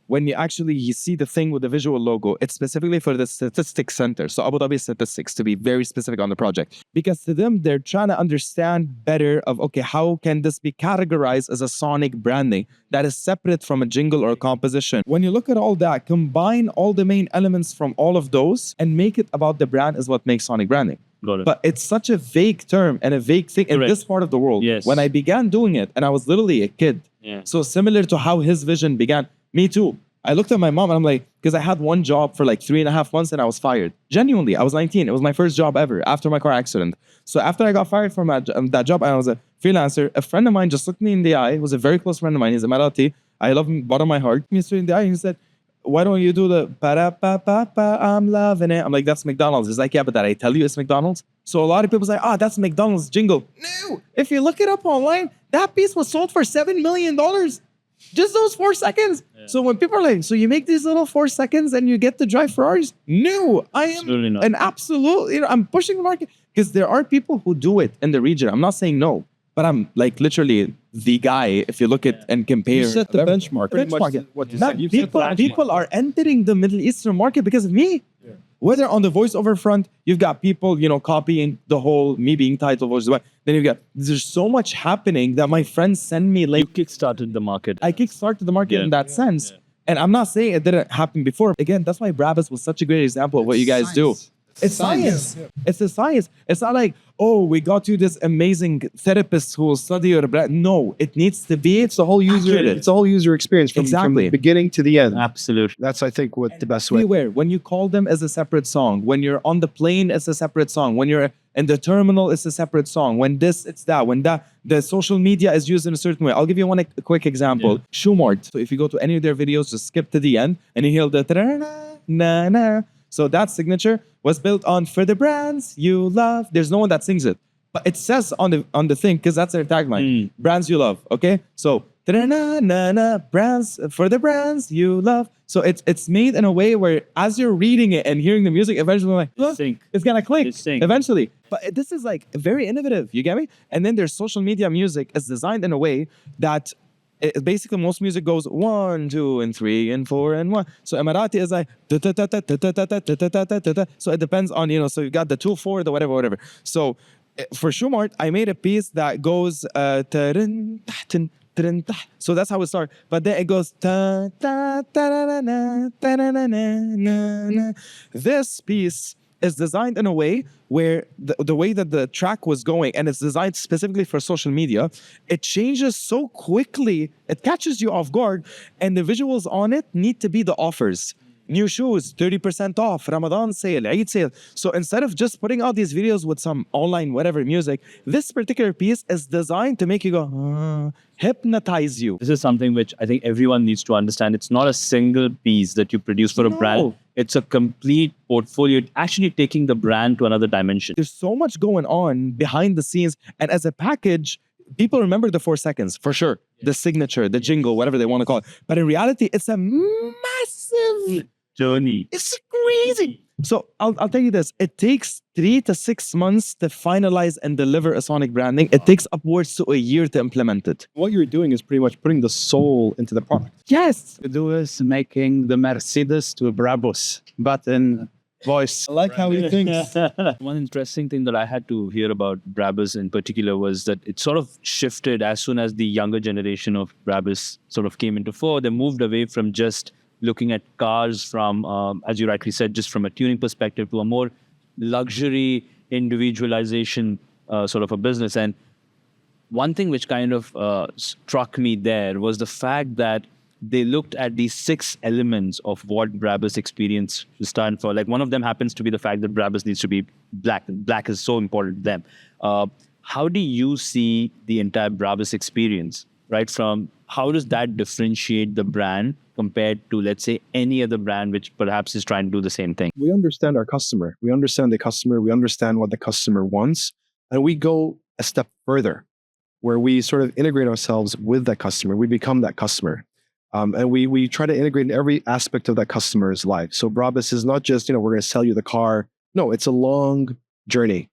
when you see the thing with the visual logo, it's specifically for the statistics center. So Abu Dhabi statistics, to be very specific on the project. Because to them, they're trying to understand better of, okay, how can this be categorized as a sonic branding that is separate from a jingle or a composition? When you look at all that, combine all the main elements from all of those and make it about the brand is what makes sonic branding. Got it. But it's such a vague term and a vague thing in Correct. this part of the world. Yes. When I began doing it, and I was literally a kid, Yeah. So similar to how his vision began, me too. I looked at my mom and I'm like, because I had one job for like 3.5 months and I was fired. Genuinely, I was 19. It was my first job ever after my car accident. So after I got fired from that job and I was a freelancer, a friend of mine just looked me in the eye. He was a very close friend of mine. He's a Marathi. I love him, bottom of my heart. He straight in the eye and he said, why don't you do the pa-da-pa-pa-pa, I'm loving it. I'm like, that's McDonald's. He's like, yeah, but did I tell you it's McDonald's? So a lot of people say, that's McDonald's jingle. No, if you look it up online, that piece was sold for $7 million. Just those 4 seconds. Yeah. So when people are like, so you make these little 4 seconds and you get to drive Ferraris? No, I am Absolutely not. an absolute, I'm pushing the market because there are people who do it in the region. I'm not saying no, but I'm like literally the guy. If you look at and compare. You set the benchmark. Pretty much Benchmark. what you Now, said. You set the benchmark. people are entering the Middle Eastern market because of me. Yeah. Whether on the voiceover front, you've got people, copying the whole me being title voiceover. Then you've got, there's so much happening that my friends send me like. You kickstarted the market. I kickstarted the market in that sense. Yeah. And I'm not saying it didn't happen before. Again, that's why Brabus was such a great example of what you guys do. It's science. Yeah. It's a science. It's not like, we got you this amazing therapist who will study your brand. No, it needs to be. It's the whole user. It's the whole user experience from the beginning to the end. Absolutely. That's, I think, what the best way. Beware, when you call them as a separate song, when you're on the plane, it's a separate song. When you're in the terminal, it's a separate song. When this, it's that. When that, the social media is used in a certain way. I'll give you a quick example. Yeah. Shoemart. So if you go to any of their videos, just skip to the end and you hear the na. So that signature was built on for the brands you love. There's no one that sings it, but it says on the thing because that's their tagline: brands you love. Okay, so brands for the brands you love. So it's made in a way where as you're reading it and hearing the music, eventually like it's gonna click eventually. But this is like very innovative. You get me? And then their social media music is designed in a way that. Basically, most music goes 1, 2, and 3, and 4, and 1. So Emirati is like so it depends on So you got the 2, 4, the whatever. So for Shoemart, I made a piece that goes so that's how it starts. But then it goes this piece is designed in a way where the way that the track was going, and it's designed specifically for social media, it changes so quickly, it catches you off guard, and the visuals on it need to be the offers. New shoes, 30% off, Ramadan sale, Eid sale. So instead of just putting out these videos with some online whatever music, this particular piece is designed to make you go, hypnotize you. This is something which I think everyone needs to understand. It's not a single piece that you produce for a brand. It's a complete portfolio, actually taking the brand to another dimension. There's so much going on behind the scenes. And as a package, people remember the 4 seconds, for sure. The signature, the jingle, whatever they want to call it. But in reality, it's a massive journey. It's crazy. So I'll tell you this. It takes 3 to 6 months to finalize and deliver a sonic branding. It takes upwards to a year to implement it. What you're doing is pretty much putting the soul into the product. Yes. You do is making the Mercedes to Brabus, but in voice. I like how he thinks. One interesting thing that I had to hear about Brabus in particular was that it sort of shifted as soon as the younger generation of Brabus sort of came into fore. They moved away from just looking at cars from, as you rightly said, just from a tuning perspective to a more luxury individualization sort of a business. And one thing which kind of struck me there was the fact that they looked at these 6 elements of what Brabus experience should stand for. Like one of them happens to be the fact that Brabus needs to be black. Black is so important to them. How do you see the entire Brabus experience, right? From how does that differentiate the brand compared to, let's say, any other brand which perhaps is trying to do the same thing? We understand our customer. We understand the customer. We understand what the customer wants. And we go a step further where we sort of integrate ourselves with that customer. We become that customer. And we try to integrate in every aspect of that customer's life. So Brabus is not just, we're going to sell you the car. No, it's a long journey.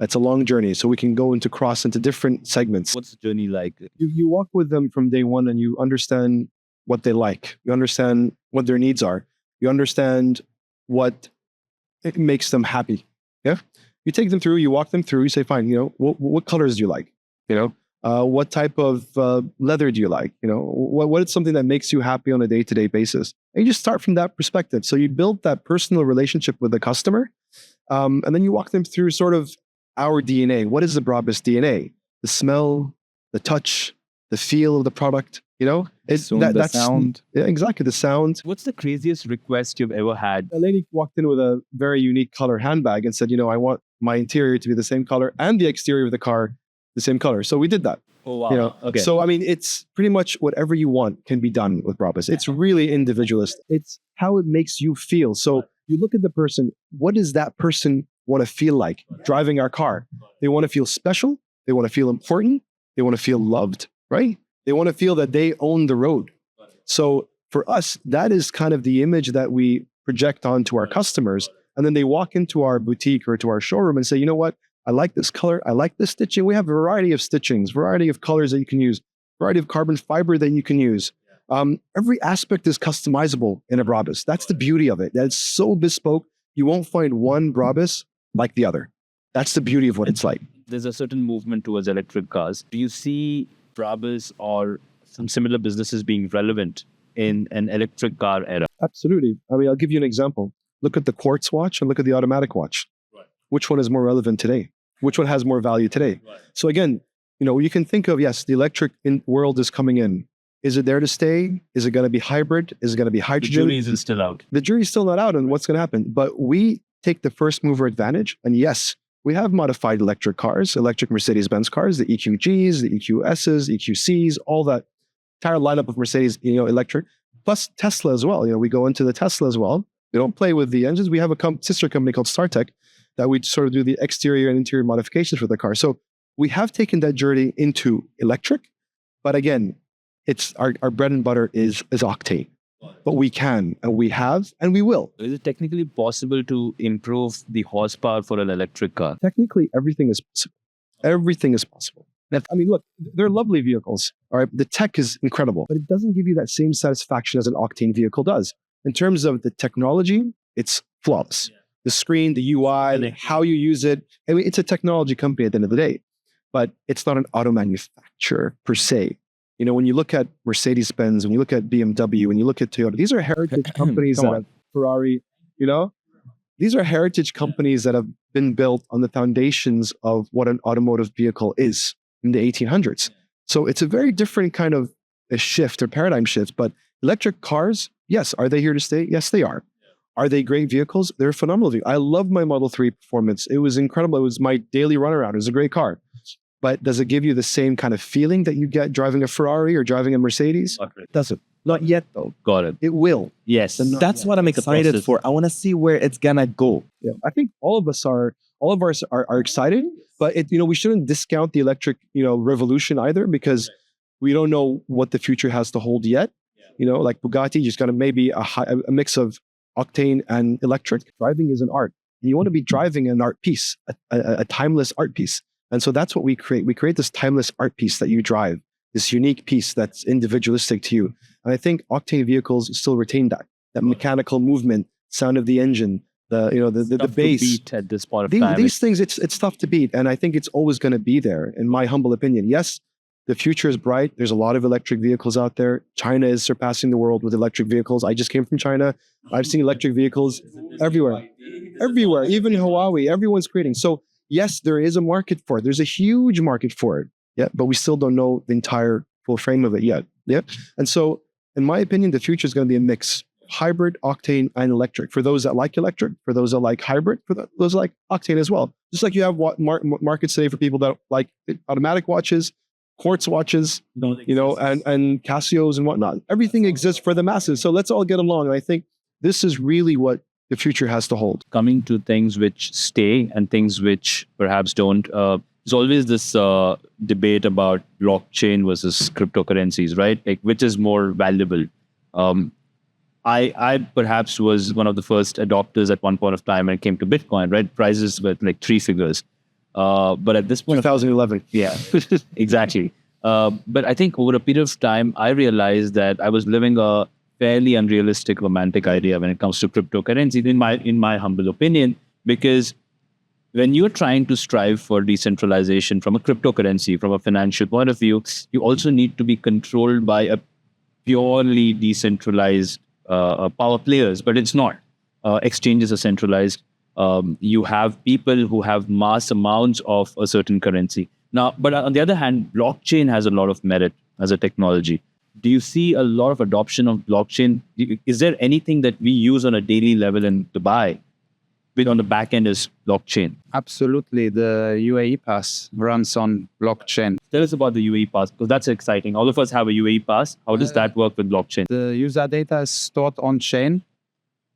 It's a long journey. So we can go cross into different segments. What's the journey like? You walk with them from day one and you understand what they like. You understand what their needs are. You understand what it makes them happy. Yeah. You take them through, you walk them through, you say, fine, what colors do you like? What type of leather do you like? What is something that makes you happy on a day-to-day basis? And you just start from that perspective. So you build that personal relationship with the customer. And then you walk them through sort of our DNA. What is the Brabus DNA? The smell, the touch, the feel of the product. Soon the sound. Yeah, exactly, the sound. What's the craziest request you've ever had? A lady walked in with a very unique color handbag and said, I want my interior to be the same color and the exterior of the car the same color. So we did that. Oh, wow. Okay. So, I mean, it's pretty much whatever you want can be done with Brabus. It's really individualist. It's how it makes you feel. So you look at the person, what does that person want to feel like driving our car? They want to feel special. They want to feel important. They want to feel loved, right? They want to feel that they own the road. So for us, that is kind of the image that we project onto our customers. And then they walk into our boutique or to our showroom and say, you know what? I like this color. I like this stitching. We have a variety of stitchings, variety of colors that you can use, variety of carbon fiber that you can use. Every aspect is customizable in a Brabus. That's the beauty of it. That's so bespoke. You won't find one Brabus like the other. That's the beauty of what it's like. There's a certain movement towards electric cars. Do you see Brabus or some similar businesses being relevant in an electric car era? Absolutely. I mean, I'll give you an example. Look at the quartz watch and look at the automatic watch. Right. Which one is more relevant today? Which one has more value today? Right. So again, you can think of, yes, the electric world is coming in. Is it there to stay? Is it going to be hybrid? Is it going to be hydrogen? The jury isn't still out. The jury's still not out on what's going to happen. But we take the first mover advantage. And yes, we have modified electric cars, electric Mercedes-Benz cars, the EQGs, the EQSs, EQCs, all that entire lineup of Mercedes, electric, plus Tesla as well. We go into the Tesla as well. We don't play with the engines. We have a sister company called StarTech that we sort of do the exterior and interior modifications for the car. So we have taken that journey into electric, but again, it's our bread and butter is octane. But we can, and we have, and we will. Is it technically possible to improve the horsepower for an electric car? Technically, everything is possible. Everything is possible. I mean, look, they're lovely vehicles. All right, the tech is incredible, but it doesn't give you that same satisfaction as an octane vehicle does. In terms of the technology, it's flawless. The screen, the UI, how you use it. I mean, it's a technology company at the end of the day, but it's not an auto manufacturer per se. When you look at Mercedes-Benz, when you look at BMW, when you look at Toyota, these are heritage companies that have Ferrari, these are heritage companies that have been built on the foundations of what an automotive vehicle is in the 1800s. So it's a very different kind of a shift or paradigm shift, but electric cars, yes, are they here to stay? Yes, they are. Are they great vehicles? They're phenomenal vehicles. I love my Model 3 Performance. It was incredible. It was my daily runaround. It was a great car. But does it give you the same kind of feeling that you get driving a Ferrari or driving a Mercedes? It doesn't. Not yet, though. Got it. It will. Yes. That's what I'm excited for. I want to see where it's gonna go. Yeah, I think all of us are excited, but we shouldn't discount the electric, revolution either, because we don't know what the future has to hold yet. Like Bugatti, just got maybe a mix of octane and electric. Driving is an art. And you want to be driving an art piece, a timeless art piece. And so that's what we create. We create this timeless art piece that you drive, this unique piece that's individualistic to you. And I think octane vehicles still retain that mechanical movement, sound of the engine, the bass. Beat at this point of time. These things, it's tough to beat. And I think it's always going to be there, in my humble opinion. Yes, the future is bright. There's a lot of electric vehicles out there. China is surpassing the world with electric vehicles. I just came from China. I've seen electric vehicles everywhere, even Huawei, everyone's creating. So yes, there is a market for it. There's a huge market for it. Yeah, but we still don't know the entire full frame of it yet. Yeah. And so, in my opinion, the future is going to be a mix: hybrid, octane, and electric. For those that like electric, for those that like hybrid, for those that like octane as well. Just like you have markets today for people that like automatic watches, quartz watches, and Casios and whatnot. Everything exists for the masses. So let's all get along. And I think this is really what the future has to hold. Coming to things which stay and things which perhaps don't, there's always this debate about blockchain versus cryptocurrencies, right? Like, which is more valuable? I perhaps was one of the first adopters at one point of time when it came to Bitcoin, right? Prices were like 3 figures. But at this point, 2011. Yeah, exactly. But I think over a period of time, I realized that I was living a fairly unrealistic romantic idea when it comes to cryptocurrency, in my humble opinion, because when you're trying to strive for decentralization from a cryptocurrency, from a financial point of view, you also need to be controlled by a purely decentralized power players, but it's not. Exchanges are centralized. You have people who have mass amounts of a certain currency. Now, but on the other hand, blockchain has a lot of merit. as a technology. Do you see a lot of adoption of blockchain? Is there anything that we use on a daily level in Dubai, with on the back end is blockchain? Absolutely. The UAEPass runs on blockchain. Tell us about the UAEPass, because that's exciting. All of us have a UAEPass. How does that work with blockchain? The user data is stored on chain.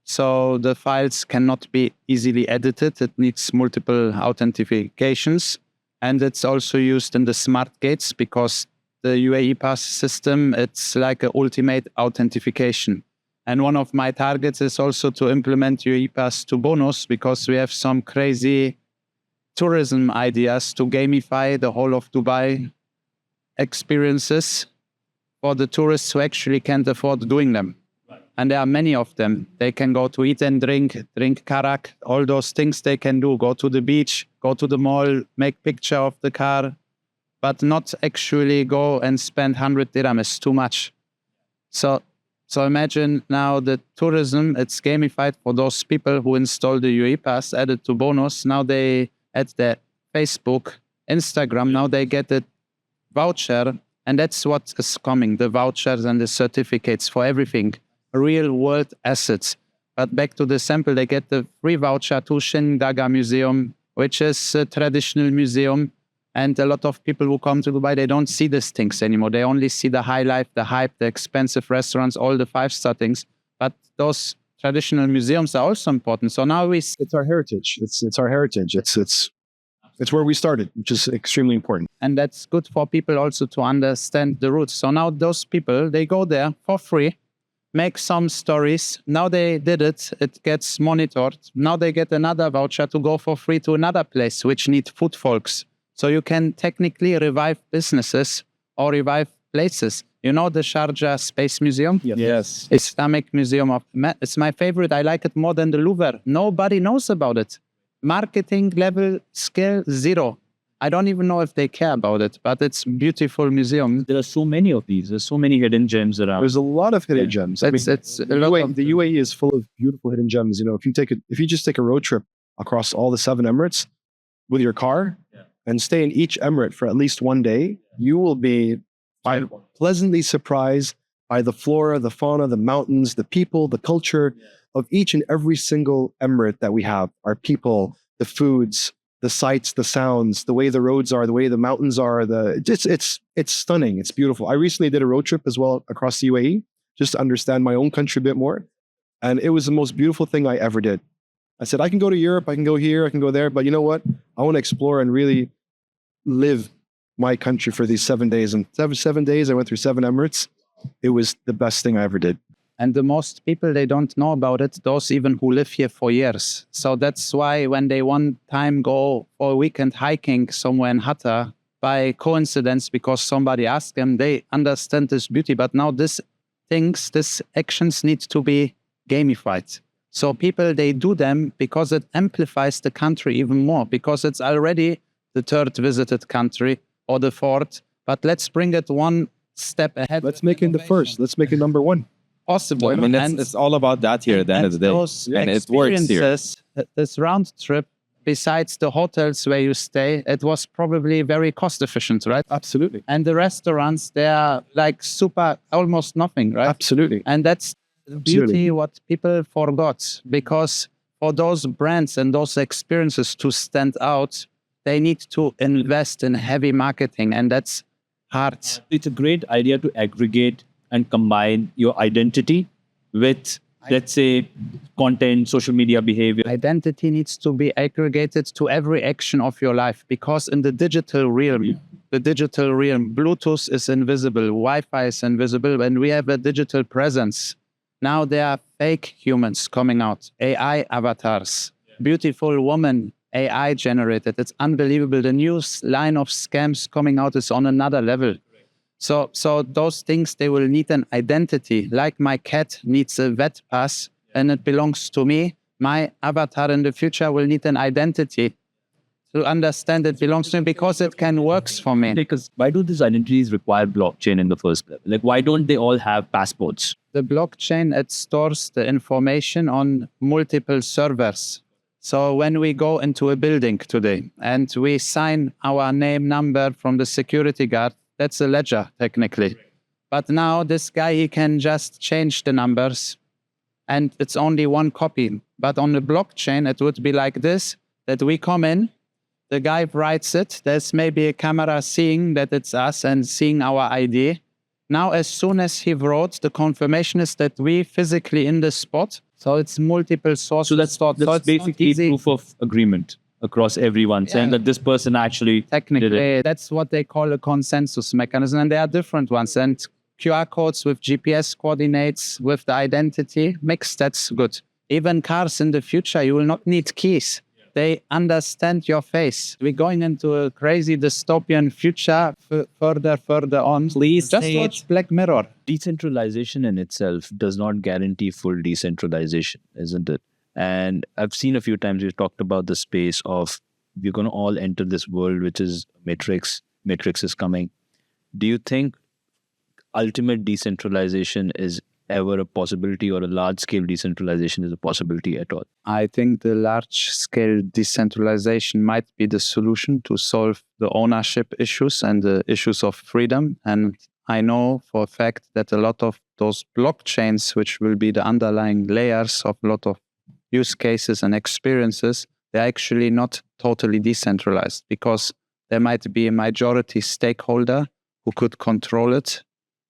So the files cannot be easily edited. It needs multiple authentications. And it's also used in the smart gates because the UAEPass system, it's like an ultimate authentication. And one of my targets is also to implement UAEPass to Bonuz because we have some crazy tourism ideas to gamify the whole of Dubai experiences for the tourists who actually can't afford doing them. And there are many of them. They can go to eat and drink karak, all those things they can do. Go to the beach, go to the mall, make picture of the car, but not actually go and spend 100 dirham. It's too much. So imagine now the tourism, it's gamified for those people who install the UAEPass, added to Bonuz. Now they add their Facebook, Instagram, now they get a voucher. And that's what is coming, the vouchers and the certificates for everything. Real world assets. But back to the sample, they get the free voucher to Shin Daga Museum, which is a traditional museum. And a lot of people who come to Dubai, they don't see these things anymore. They only see the high life, the hype, the expensive restaurants, all the 5-star things. But those traditional museums are also important. So now It's our heritage. It's our heritage. It's where we started, which is extremely important. and that's good for people also to understand the roots. So now those people, they go there for free, make some stories. Now they did it. It gets monitored. Now they get another voucher to go for free to another place, which need footfolks. So you can technically revive businesses or revive places. You know the Sharjah Space Museum? Yes. Islamic Museum of... It's my favorite. I like it more than the Louvre. Nobody knows about it. Marketing level, scale, 0. I don't even know if they care about it, but it's a beautiful museum. There are so many of these. There's so many hidden gems around. There's a lot of hidden gems. It's a lot of The UAE is full of beautiful hidden gems. You know, if you just take a road trip across all the 7 Emirates with your car and stay in each emirate for at least 1 day, you will be pleasantly surprised by the flora, the fauna, the mountains, the people, the culture of each and every single emirate that we have. Our people, the foods, the sights, the sounds, the way the roads are, the way the mountains are. It's stunning. It's beautiful. I recently did a road trip as well across the UAE just to understand my own country a bit more. And it was the most beautiful thing I ever did. I said, I can go to Europe, I can go here, I can go there, but you know what? I want to explore and really live my country for these 7 days. And 7 days, I went through 7 Emirates. It was the best thing I ever did. And the most people, they don't know about it, those even who live here for years. So that's why when they one time go for a weekend hiking somewhere in Hatta, by coincidence, because somebody asked them, they understand this beauty. But now these actions need to be gamified. So people, they do them because it amplifies the country even more, because it's already the 3rd visited country or the 4th. But let's bring it one step ahead. Let's make it the first. Let's make it number 1. Possible. I mean, it's all about that here at the end of the day. Those And it works here. experiences, this round trip, besides the hotels where you stay, it was probably very cost efficient, right? Absolutely. And the restaurants, they are like super, almost nothing, right? Absolutely. And that's the beauty what people forgot, because for those brands and those experiences to stand out, they need to invest in heavy marketing, and that's hard. It's a great idea to aggregate and combine your identity with, let's say, content, social media behavior. Identity needs to be aggregated to every action of your life, because in the digital realm, Bluetooth is invisible, Wi-Fi is invisible, and we have a digital presence. Now there are fake humans coming out, AI avatars, beautiful woman, AI generated. It's unbelievable. The new line of scams coming out is on another level. So those things, they will need an identity. Like my cat needs a vet pass and it belongs to me. My avatar in the future will need an identity to understand it belongs to me because it can work for me. Because why do these identities require blockchain in the first place? Like, why don't they all have passports? The blockchain, it stores the information on multiple servers. So when we go into a building today and we sign our name, number from the security guard, That's a ledger, technically. But now this guy, he can just change the numbers and it's only one copy. But on the blockchain, it would be like this, that we come in, the guy writes it, there's maybe a camera seeing that it's us and seeing our ID. Now, as soon as he wrote, the confirmation is that we physically in the spot. So it's multiple sources. So that's basically proof of agreement across everyone, saying that this person actually did technically, it. that's what they call a consensus mechanism. And there are different ones. And QR codes with GPS coordinates, with the identity mix, that's good. Even cars in the future, you will not need keys. They understand your face. We're going into a crazy dystopian future further on. Please just say watch Black Mirror. Decentralization in itself does not guarantee full decentralization, isn't it? And I've seen a few times we've talked about the space of we're going to all enter this world, which is matrix. Matrix is coming. Do you think ultimate decentralization is ever a possibility, or a large-scale decentralization is a possibility at all? I think the large-scale decentralization might be the solution to solve the ownership issues and the issues of freedom. And I know for a fact that a lot of those blockchains, which will be the underlying layers of a lot of use cases and experiences, they're actually not totally decentralized, because there might be a majority stakeholder who could control it.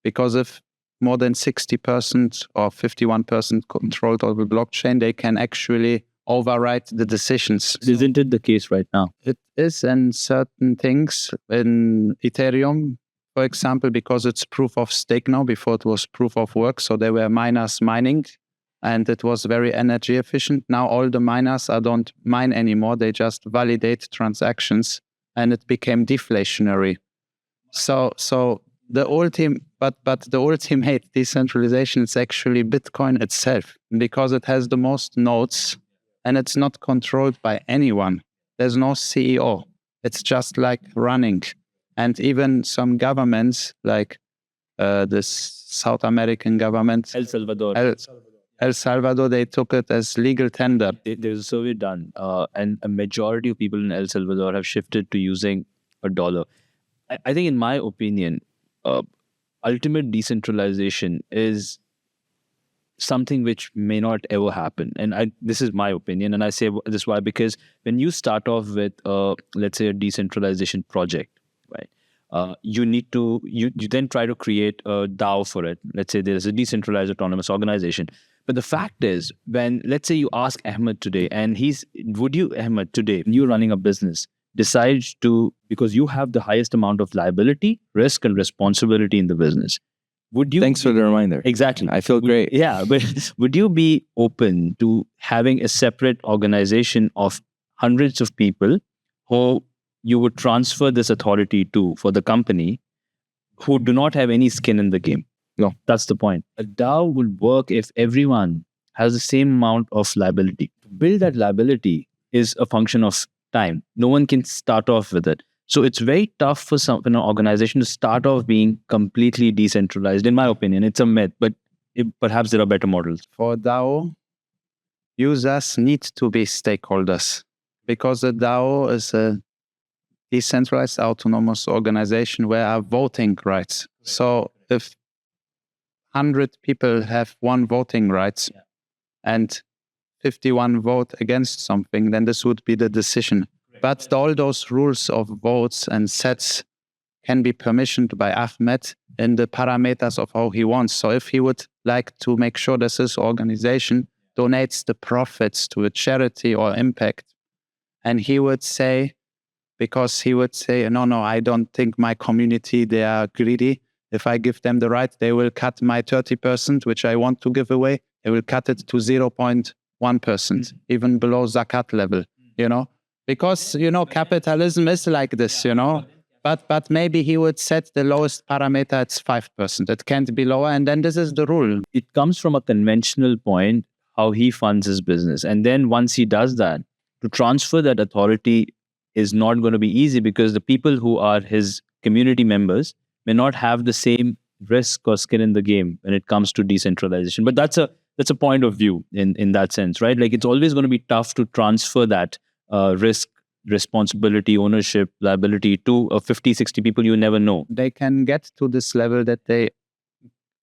Because if more than 60% or 51% controlled over blockchain, they can actually override the decisions. Isn't it the case right now? It is in certain things. In Ethereum, for example, because it's proof of stake now, before it was proof of work. So there were miners mining and it was very energy efficient. Now all the miners don't mine anymore. They just validate transactions and it became deflationary. So the ultimate decentralization is actually Bitcoin itself, because it has the most nodes and it's not controlled by anyone. There's no CEO. It's just like running. And even some governments, like this South American government, El Salvador. El Salvador, they took it as legal tender. There's a survey done, and a majority of people in El Salvador have shifted to using a dollar. I think, in my opinion, ultimate decentralization is something which may not ever happen. And this is my opinion. And I say this why, because when you start off with, let's say, a decentralization project, right? You need to, you then try to create a DAO for it. Let's say there's a decentralized autonomous organization. But the fact is, when, let's say you ask Ahmed today, and Ahmed, today, when you're running a business, decides to, because you have the highest amount of liability, risk, and responsibility in the business, would you... Thanks for the reminder. Exactly. I feel great. Yeah, but would you be open to having a separate organization of hundreds of people who you would transfer this authority to for the company, who do not have any skin in the game? No. That's the point. A DAO would work if everyone has the same amount of liability. To build that liability is a function of time. No one can start off with it. So it's very tough for an organization to start off being completely decentralized. In my opinion, it's a myth, but perhaps there are better models. For DAO, users need to be stakeholders, because a DAO is a decentralized autonomous organization where are voting rights. So if 100 people have one voting rights and 51 vote against something, then this would be the decision. But all those rules of votes and sets can be permissioned by Ahmed in the parameters of how he wants. So if he would like to make sure that his organization donates the profits to a charity or impact, and he would say, because he would say, no, I don't think my community, they are greedy. If I give them the right, they will cut my 30%, which I want to give away. They will cut it to 0.1%, even below Zakat level, Because, capitalism is like this, But maybe he would set the lowest parameter at 5%. It can't be lower. And then this is the rule. It comes from a conventional point, how he funds his business. And then once he does that, to transfer that authority is not going to be easy, because the people who are his community members may not have the same risk or skin in the game when it comes to decentralization. But that's a point of view in that sense, right? Like, it's always going to be tough to transfer that risk responsibility, ownership, liability to 50, 60 people you never know. They can get to this level that they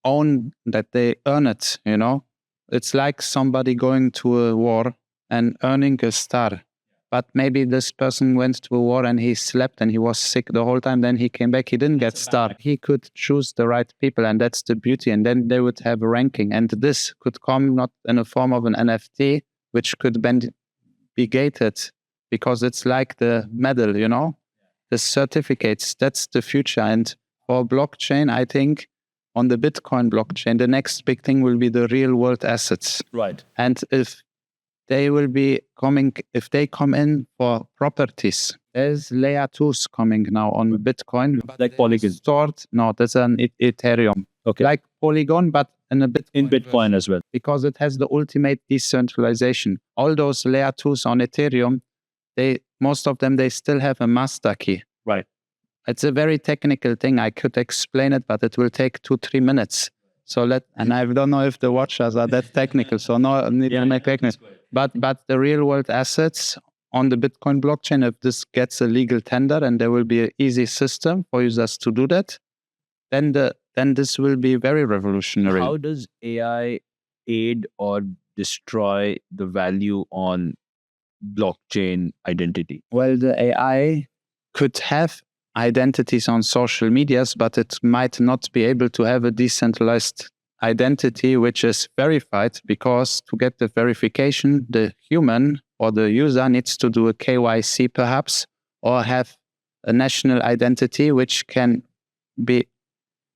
own, that they earn it, you know? It's like somebody going to a war and earning a star. But maybe this person went to a war and he slept and he was sick the whole time. Then he came back, he didn't get star. He could choose the right people, and that's the beauty. And then they would have a ranking. And this could come not in a form of an NFT, which could be gated, because it's like the medal, you know, the certificates. That's the future. And for blockchain, I think on the Bitcoin blockchain, the next big thing will be the real world assets. Right. And if they will be coming, if they come in for properties, there's layer 2s coming now on Bitcoin. Like Polygon. Stored, no, that's an Ethereum. Okay. Like Polygon, but in a Bitcoin. In Bitcoin as well. Because it has the ultimate decentralization. All those layer 2s on Ethereum, most of them, they still have a master key. Right. It's a very technical thing. I could explain it, but it will take 2-3 minutes. And I don't know if the watchers are that technical, so no need to make technical. But the real world assets on the Bitcoin blockchain, if this gets a legal tender and there will be an easy system for users to do that, then this will be very revolutionary. How does AI aid or destroy the value on blockchain identity? Well, the AI could have identities on social medias, but it might not be able to have a decentralized identity which is verified, because to get the verification, the human or the user needs to do a KYC perhaps, or have a national identity which can be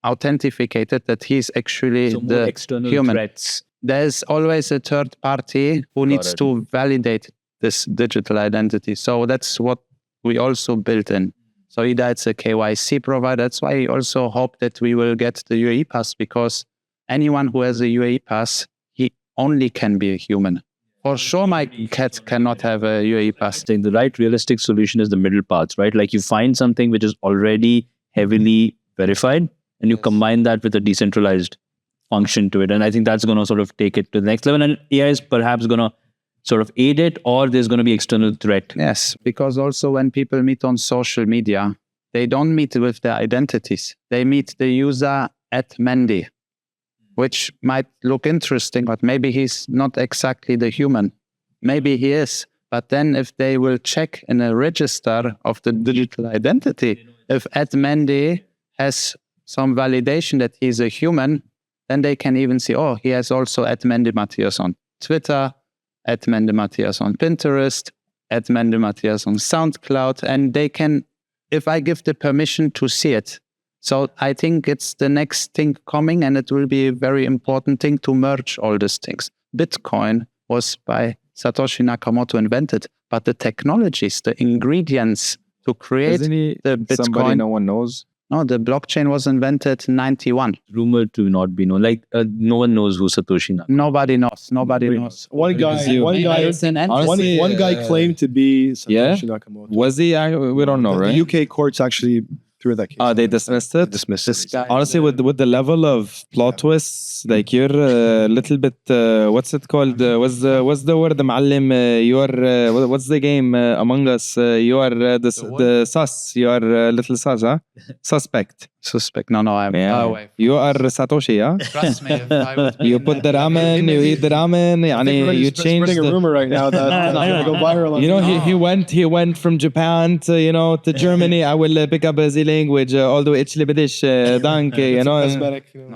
authenticated that he's actually the external human. threats. There's always a third party who needs to validate this digital identity. So that's what we also built in. So either it's a KYC provider. That's why I also hope that we will get the UAEPass, because anyone who has a UAEPass, he only can be a human. For sure, my cat cannot have a UAEPass. I think the right realistic solution is the middle paths, right? Like you find something which is already heavily verified and you combine that with a decentralized function to it. And I think that's going to sort of take it to the next level. And AI is perhaps going to sort of aid it, or there's going to be external threat. Yes, because also when people meet on social media, they don't meet with their identities. They meet the user at Mende, which might look interesting, but maybe he's not exactly the human. Maybe he is. But then if they will check in a register of the digital identity, if @Mende has some validation that he's a human, then they can even see, oh, he has also @Mende Matthias on Twitter, @Mende Matthias on Pinterest, @Mende Matthias on SoundCloud, and they can, if I give the permission to see it. So I think it's the next thing coming, and it will be a very important thing to merge all these things. Bitcoin was by Satoshi Nakamoto invented, but the technologies, the ingredients to create the Bitcoin. Somebody no one knows? No, the blockchain was invented in 91. Rumored to not be known. Like no one knows who Satoshi Nakamoto. Nobody knows. Nobody knows. One guy Honestly, claimed to be Satoshi Nakamoto. Was he? We don't know, The right? UK courts actually threw that case. They dismissed it. Dismissed This it. guy, Honestly, with the level of plot twists, like you're a little bit. What's it called? What's the word, معلم? You are. What's the game Among Us? You are the sus. You are little sus, huh? Suspect. Suspect. No, I'm away. You are Satoshi, yeah. Trust me. If I would You put the ramen, you eat the ramen. You change spreading a rumor right now that's going to go viral. You know, he went from Japan to Germany. I will pick up the language. Although it's libedish, danke. You know.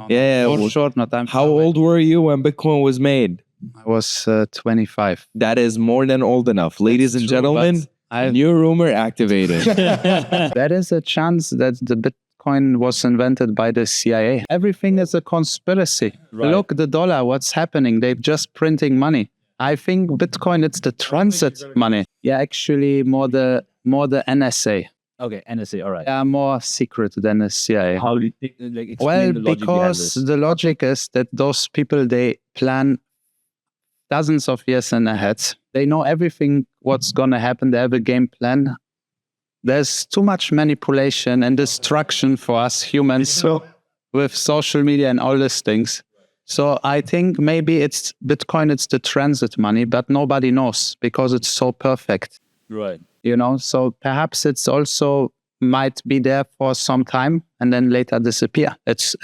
Yeah. For sure, not. How old were you when Bitcoin was made? I was 25. That is more than old enough, ladies and gentlemen. New rumor activated. There is a chance that the Bitcoin was invented by the CIA. Everything is a conspiracy. Right. Look, the dollar, what's happening? They're just printing money. I think Bitcoin, it's the transit money. Yeah, actually more the NSA. Okay, NSA, all right. They are more secret than the CIA. How do you think, like, explain Well, the logic behind because this? the logic is that those people, they plan dozens of years in ahead. They know everything what's going to happen. They have a game plan. There's too much manipulation and destruction for us humans with social media and all these things. So I think maybe it's Bitcoin, it's the transit money, but nobody knows because it's so perfect. Right. So perhaps it's also might be there for some time and then later disappear. It's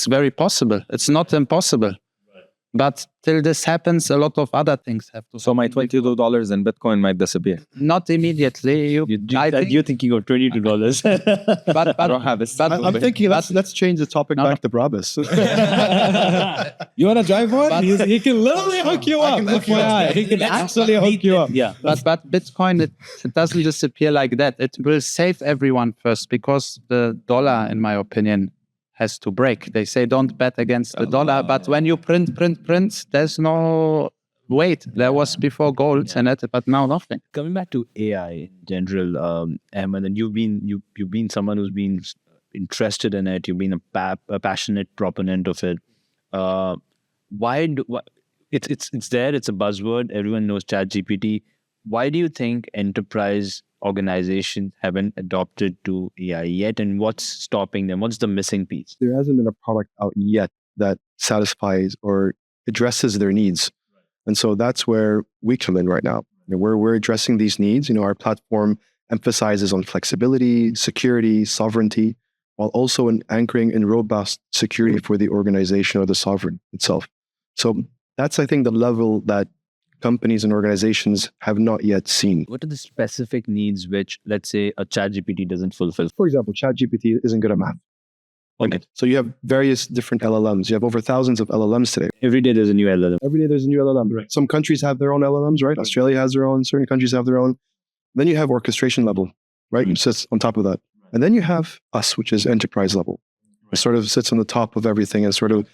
very possible. It's not impossible. But till this happens, a lot of other things have to. So my $22 in Bitcoin might disappear. Not immediately. You're thinking of $22. But I don't have it. I'm thinking let's change the topic back to Brabus. You want to drive one? He can literally hook you up. FYI. He can actually hook you up. Yeah. But Bitcoin, it doesn't disappear like that. It will save everyone first, because the dollar, in my opinion, has to break. They say don't bet against the dollar, but when you print, there's no weight. There was before gold and it, but now nothing. Coming back to AI in general, Ahmed, and you've been someone who's been interested in it. You've been a passionate proponent of it. It's there. It's a buzzword. Everyone knows ChatGPT. Why do you think enterprise organizations haven't adopted to AI yet, and what's stopping them? What's the missing piece? There hasn't been a product out yet that satisfies or addresses their needs. And so that's where we come in right now. We're addressing these needs. Our platform emphasizes on flexibility, security, sovereignty, while also anchoring in robust security for the organization or the sovereign itself. So that's, I think, the level that companies and organizations have not yet seen. What are the specific needs which, let's say, a ChatGPT doesn't fulfill? For example, ChatGPT isn't good at math. Okay. So you have various different LLMs. You have over thousands of LLMs today. Every day there's a new LLM. Every day there's a new LLM. Right. Some countries have their own LLMs, right? Australia has their own. Certain countries have their own. Then you have orchestration level, right? It sits on top of that. And then you have us, which is enterprise level. It sort of sits on the top of everything and sort of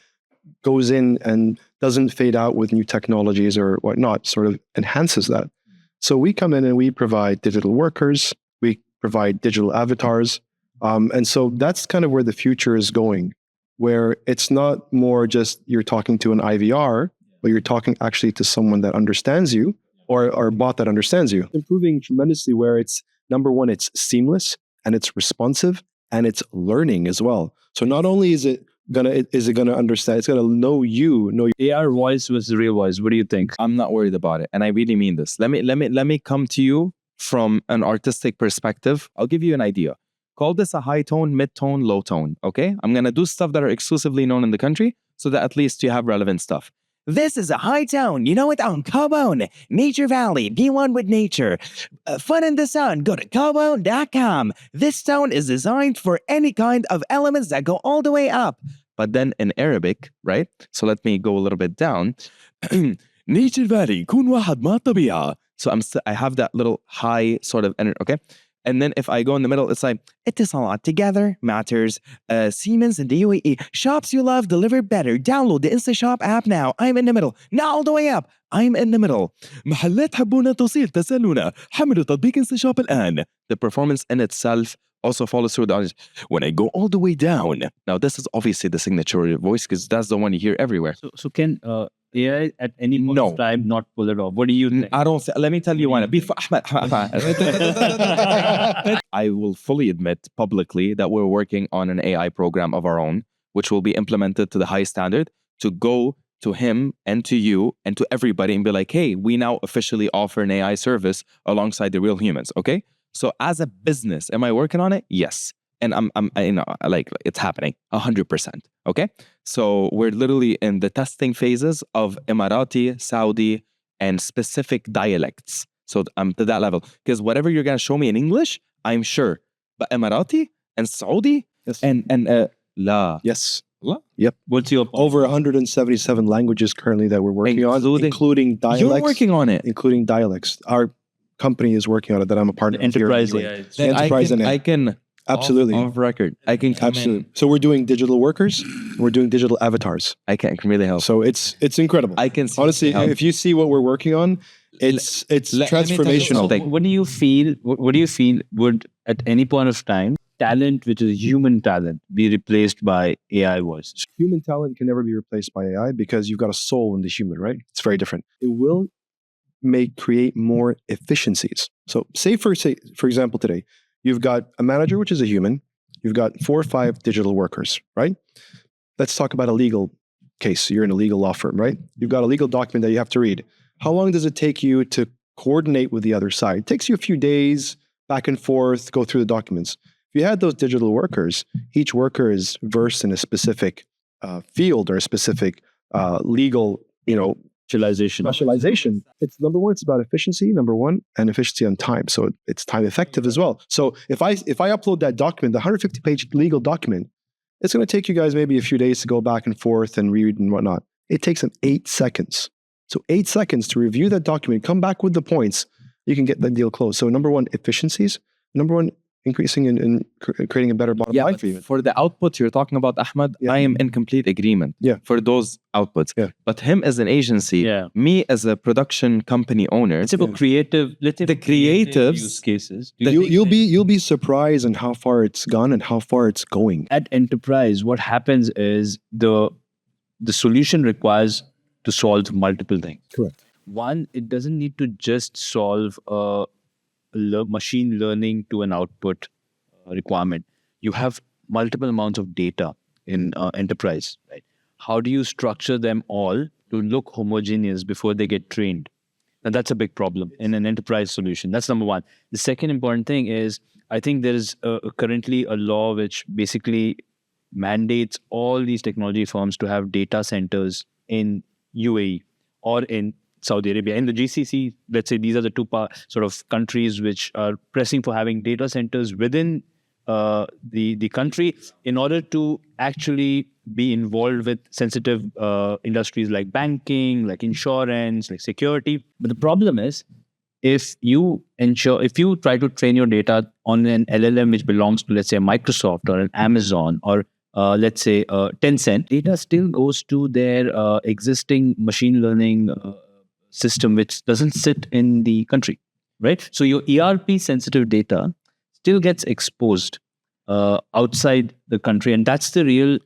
goes in and doesn't fade out with new technologies or whatnot, sort of enhances that. So we come in and we provide digital workers, we provide digital avatars. And so that's kind of where the future is going, where it's not more just you're talking to an IVR, but you're talking actually to someone that understands you, or a bot that understands you. Improving tremendously where it's, number one, it's seamless and it's responsive and it's learning as well. So not only is it gonna understand, it's gonna know you, know your AR voice versus real voice. What do you think? I'm not worried about it, and I really mean this. Let me come to you from an artistic perspective. I'll give you an idea. Call this a high tone, mid tone, low tone. Okay, I'm gonna do stuff that are exclusively known in the country, so that at least you have relevant stuff. This is a high tone. You know it on Cobone, Nature Valley. Be one with nature. Fun in the sun. Go to cobone.com. This tone is designed for any kind of elements that go all the way up. But then in Arabic, right? So let me go a little bit down. Nature Valley, kun wahad ma tabi'a. So I have that little high sort of energy, okay? And then if I go in the middle, it's like, Ittisalat together matters. Siemens and the UAE. Shops you love delivered better. Download the InstaShop app now. I'm in the middle. Not all the way up. I'm in the middle. محلات حبونا توصيل تسألونا. حملوا تطبيق InstaShop الآن. The performance in itself also follows through the audience. When I go all the way down, now this is obviously the signature voice because that's the one you hear everywhere. So can AI at any point of time not pull it off? What do you think? I don't. Let me tell you why. Before Ahmed, I will fully admit publicly that we're working on an AI program of our own, which will be implemented to the high standard to go to him and to you and to everybody and be like, hey, we now officially offer an AI service alongside the real humans. Okay. So as a business, am I working on it? Yes. And I'm like it's happening 100%. Okay. So we're literally in the testing phases of Emirati, Saudi, and specific dialects. So I'm to that level because whatever you're going to show me in English, I'm sure. But Emirati and Saudi Yes. and La. Yes. La? Yep. What's your Over 177 languages currently that we're working on, including dialects. You're working on it. Including dialects. Our company is working on it that I'm a partner of here. enterprise AI? Then Enterprise and I can absolutely. off record. I can come Absolutely. in. So we're doing digital workers. We're doing digital avatars. I can really help. So it's incredible. I can see Honestly, help. if you see what we're working on, it's let me tell you transformational. something. What do you feel? What do you feel would at any point of time talent, which is human talent, be replaced by AI voice? Human talent can never be replaced by AI because you've got a soul in the human, right? It's very different. It will create more efficiencies. So for example, today, you've got a manager, which is a human. You've got 4 or 5 digital workers, right? Let's talk about a legal case. You're in a legal law firm, right? You've got a legal document that you have to read. How long does it take you to coordinate with the other side. It takes you a few days back and forth, go through the documents. If you had those digital workers, each worker is versed in a specific field or a specific legal, specialization. It's number one, it's about efficiency, number one, and efficiency on time. So it's time effective as well. So if I upload that document, the 150-page legal document, it's going to take you guys maybe a few days to go back and forth and read and whatnot. It takes them 8 seconds. So 8 seconds to review that document, come back with the points, you can get the deal closed. So number one, efficiencies. Number one, increasing and creating a better bottom line for you. For the output you're talking about, Ahmed, I am in complete agreement for those outputs. But him as an agency, me as a production company owner, it's about creative, the creatives use cases. You'll be surprised on how far it's gone and how far it's going. At enterprise, what happens is the solution requires to solve multiple things. Correct. One, it doesn't need to just solve a machine learning to an output requirement. You have multiple amounts of data in enterprise, right? How do you structure them all to look homogeneous before they get trained? And that's a big problem in an enterprise solution. That's number one. The second important thing is, I think there is currently a law which basically mandates all these technology firms to have data centers in UAE or in Saudi Arabia. In the GCC, let's say these are the two sort of countries which are pressing for having data centers within the country in order to actually be involved with sensitive industries like banking, like insurance, like security. But the problem is, if you try to train your data on an LLM which belongs to, let's say, Microsoft or an Amazon or let's say Tencent, data still goes to their existing machine learning system, which doesn't sit in the country, right? So your ERP sensitive data still gets exposed outside the country. And that's the real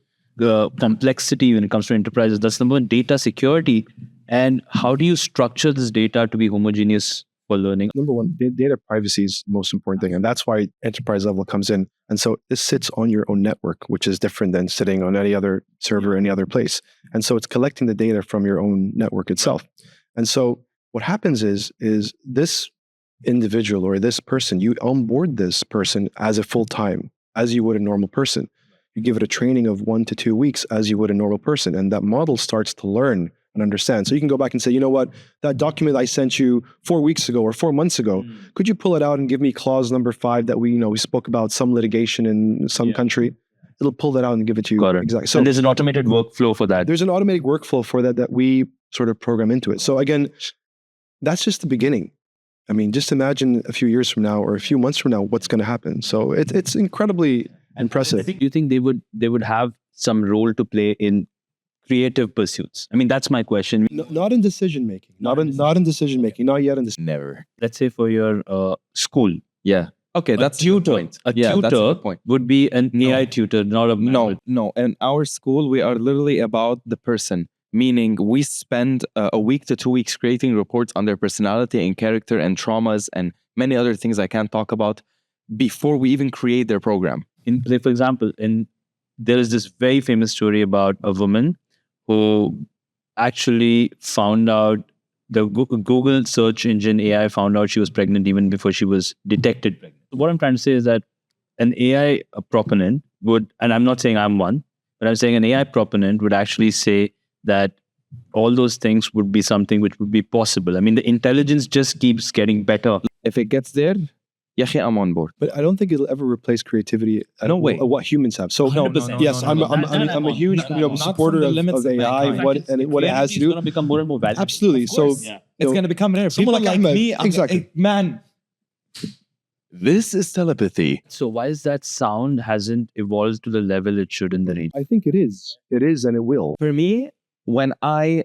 complexity when it comes to enterprises. That's number one, data security. And how do you structure this data to be homogeneous for learning? Number one, data privacy is the most important thing. And that's why enterprise level comes in. And so this sits on your own network, which is different than sitting on any other server, any other place. And so it's collecting the data from your own network itself. And so what happens is this individual or this person, you onboard this person as a full-time, as you would a normal person. You give it a training of 1 to 2 weeks as you would a normal person. And that model starts to learn and understand. So you can go back and say, you know what, that document I sent you 4 weeks ago or 4 months ago, could you pull it out and give me clause number 5 that we spoke about some litigation in some country? It'll pull that out and give it to you. Got it. Exactly. So and there's an automated workflow for that. There's an automatic workflow for that we sort of program into it. So again, that's just the beginning. I mean, just imagine a few years from now or a few months from now, what's going to happen. So it's incredibly impressive. Do you think they would have some role to play in creative pursuits? I mean, that's my question. No, not in decision making. Not in decision making. Not yet in this. Never. Let's say for your school. Yeah. Okay, that's tutor. the point. A that's tutor the point. would be an AI tutor, not a No. In our school, we are literally about the person. Meaning we spend a week to 2 weeks creating reports on their personality and character and traumas and many other things I can't talk about before we even create their program. For example, there is this very famous story about a woman who actually found out, the Google search engine AI found out she was pregnant even before she was detected pregnant. What I'm trying to say is that an AI proponent would, and I'm not saying I'm one, but I'm saying an AI proponent would actually say that all those things would be something which would be possible. I mean, the intelligence just keeps getting better. If it gets there, I'm on board. But I don't think it'll ever replace creativity. No way. What humans have. So yes, I'm a huge supporter of AI. What it has to do. It's going to become more and more valuable. Absolutely. So it's going to become better. Someone like Ahmed, me, exactly. Man. This is telepathy. So why is that sound hasn't evolved to the level it should in the region? I think it is. It is, and it will. For me, when I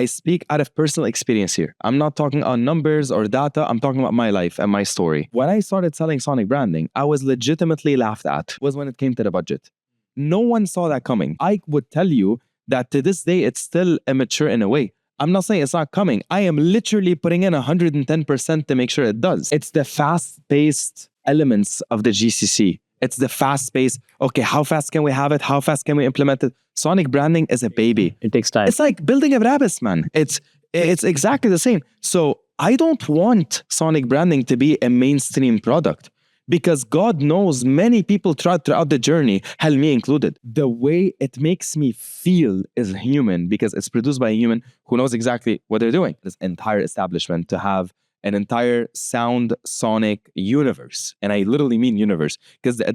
speak out of personal experience here. I'm not talking on numbers or data. I'm talking about my life and my story. When I started selling sonic branding, I was legitimately laughed at. Was when it came to the budget. No one saw that coming. I would tell you that to this day, it's still immature in a way. I'm not saying it's not coming. I am literally putting in 110% to make sure it does. It's the fast-paced elements of the GCC. It's the fast pace. Okay, how fast can we have it? How fast can we implement it? Sonic branding is a baby. It takes time. It's like building a Brabus, man. It's exactly the same. So I don't want sonic branding to be a mainstream product because God knows many people tried throughout the journey, hell me included. The way it makes me feel is human because it's produced by a human who knows exactly what they're doing. This entire establishment to have an entire sound sonic universe, and I literally mean universe because the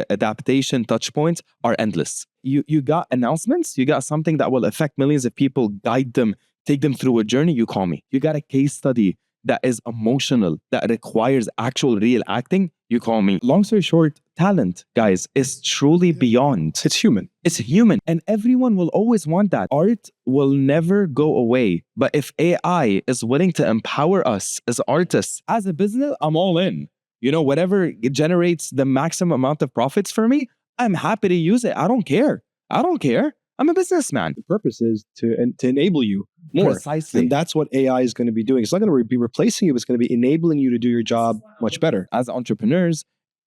adaptation touch points are endless. You got announcements, you got something that will affect millions of people, guide them, take them through a journey, you call me. You got a case study that is emotional, that requires actual real acting, you call me. Long story short, talent, guys, is truly beyond. It's human. It's human. And everyone will always want that. Art will never go away. But if AI is willing to empower us as artists, as a business, I'm all in. You know, whatever generates the maximum amount of profits for me, I'm happy to use it. I don't care. I'm a businessman. The purpose is to enable you more. Precisely. And that's what AI is going to be doing. It's not going to be replacing you. It's going to be enabling you to do your job much better. As entrepreneurs,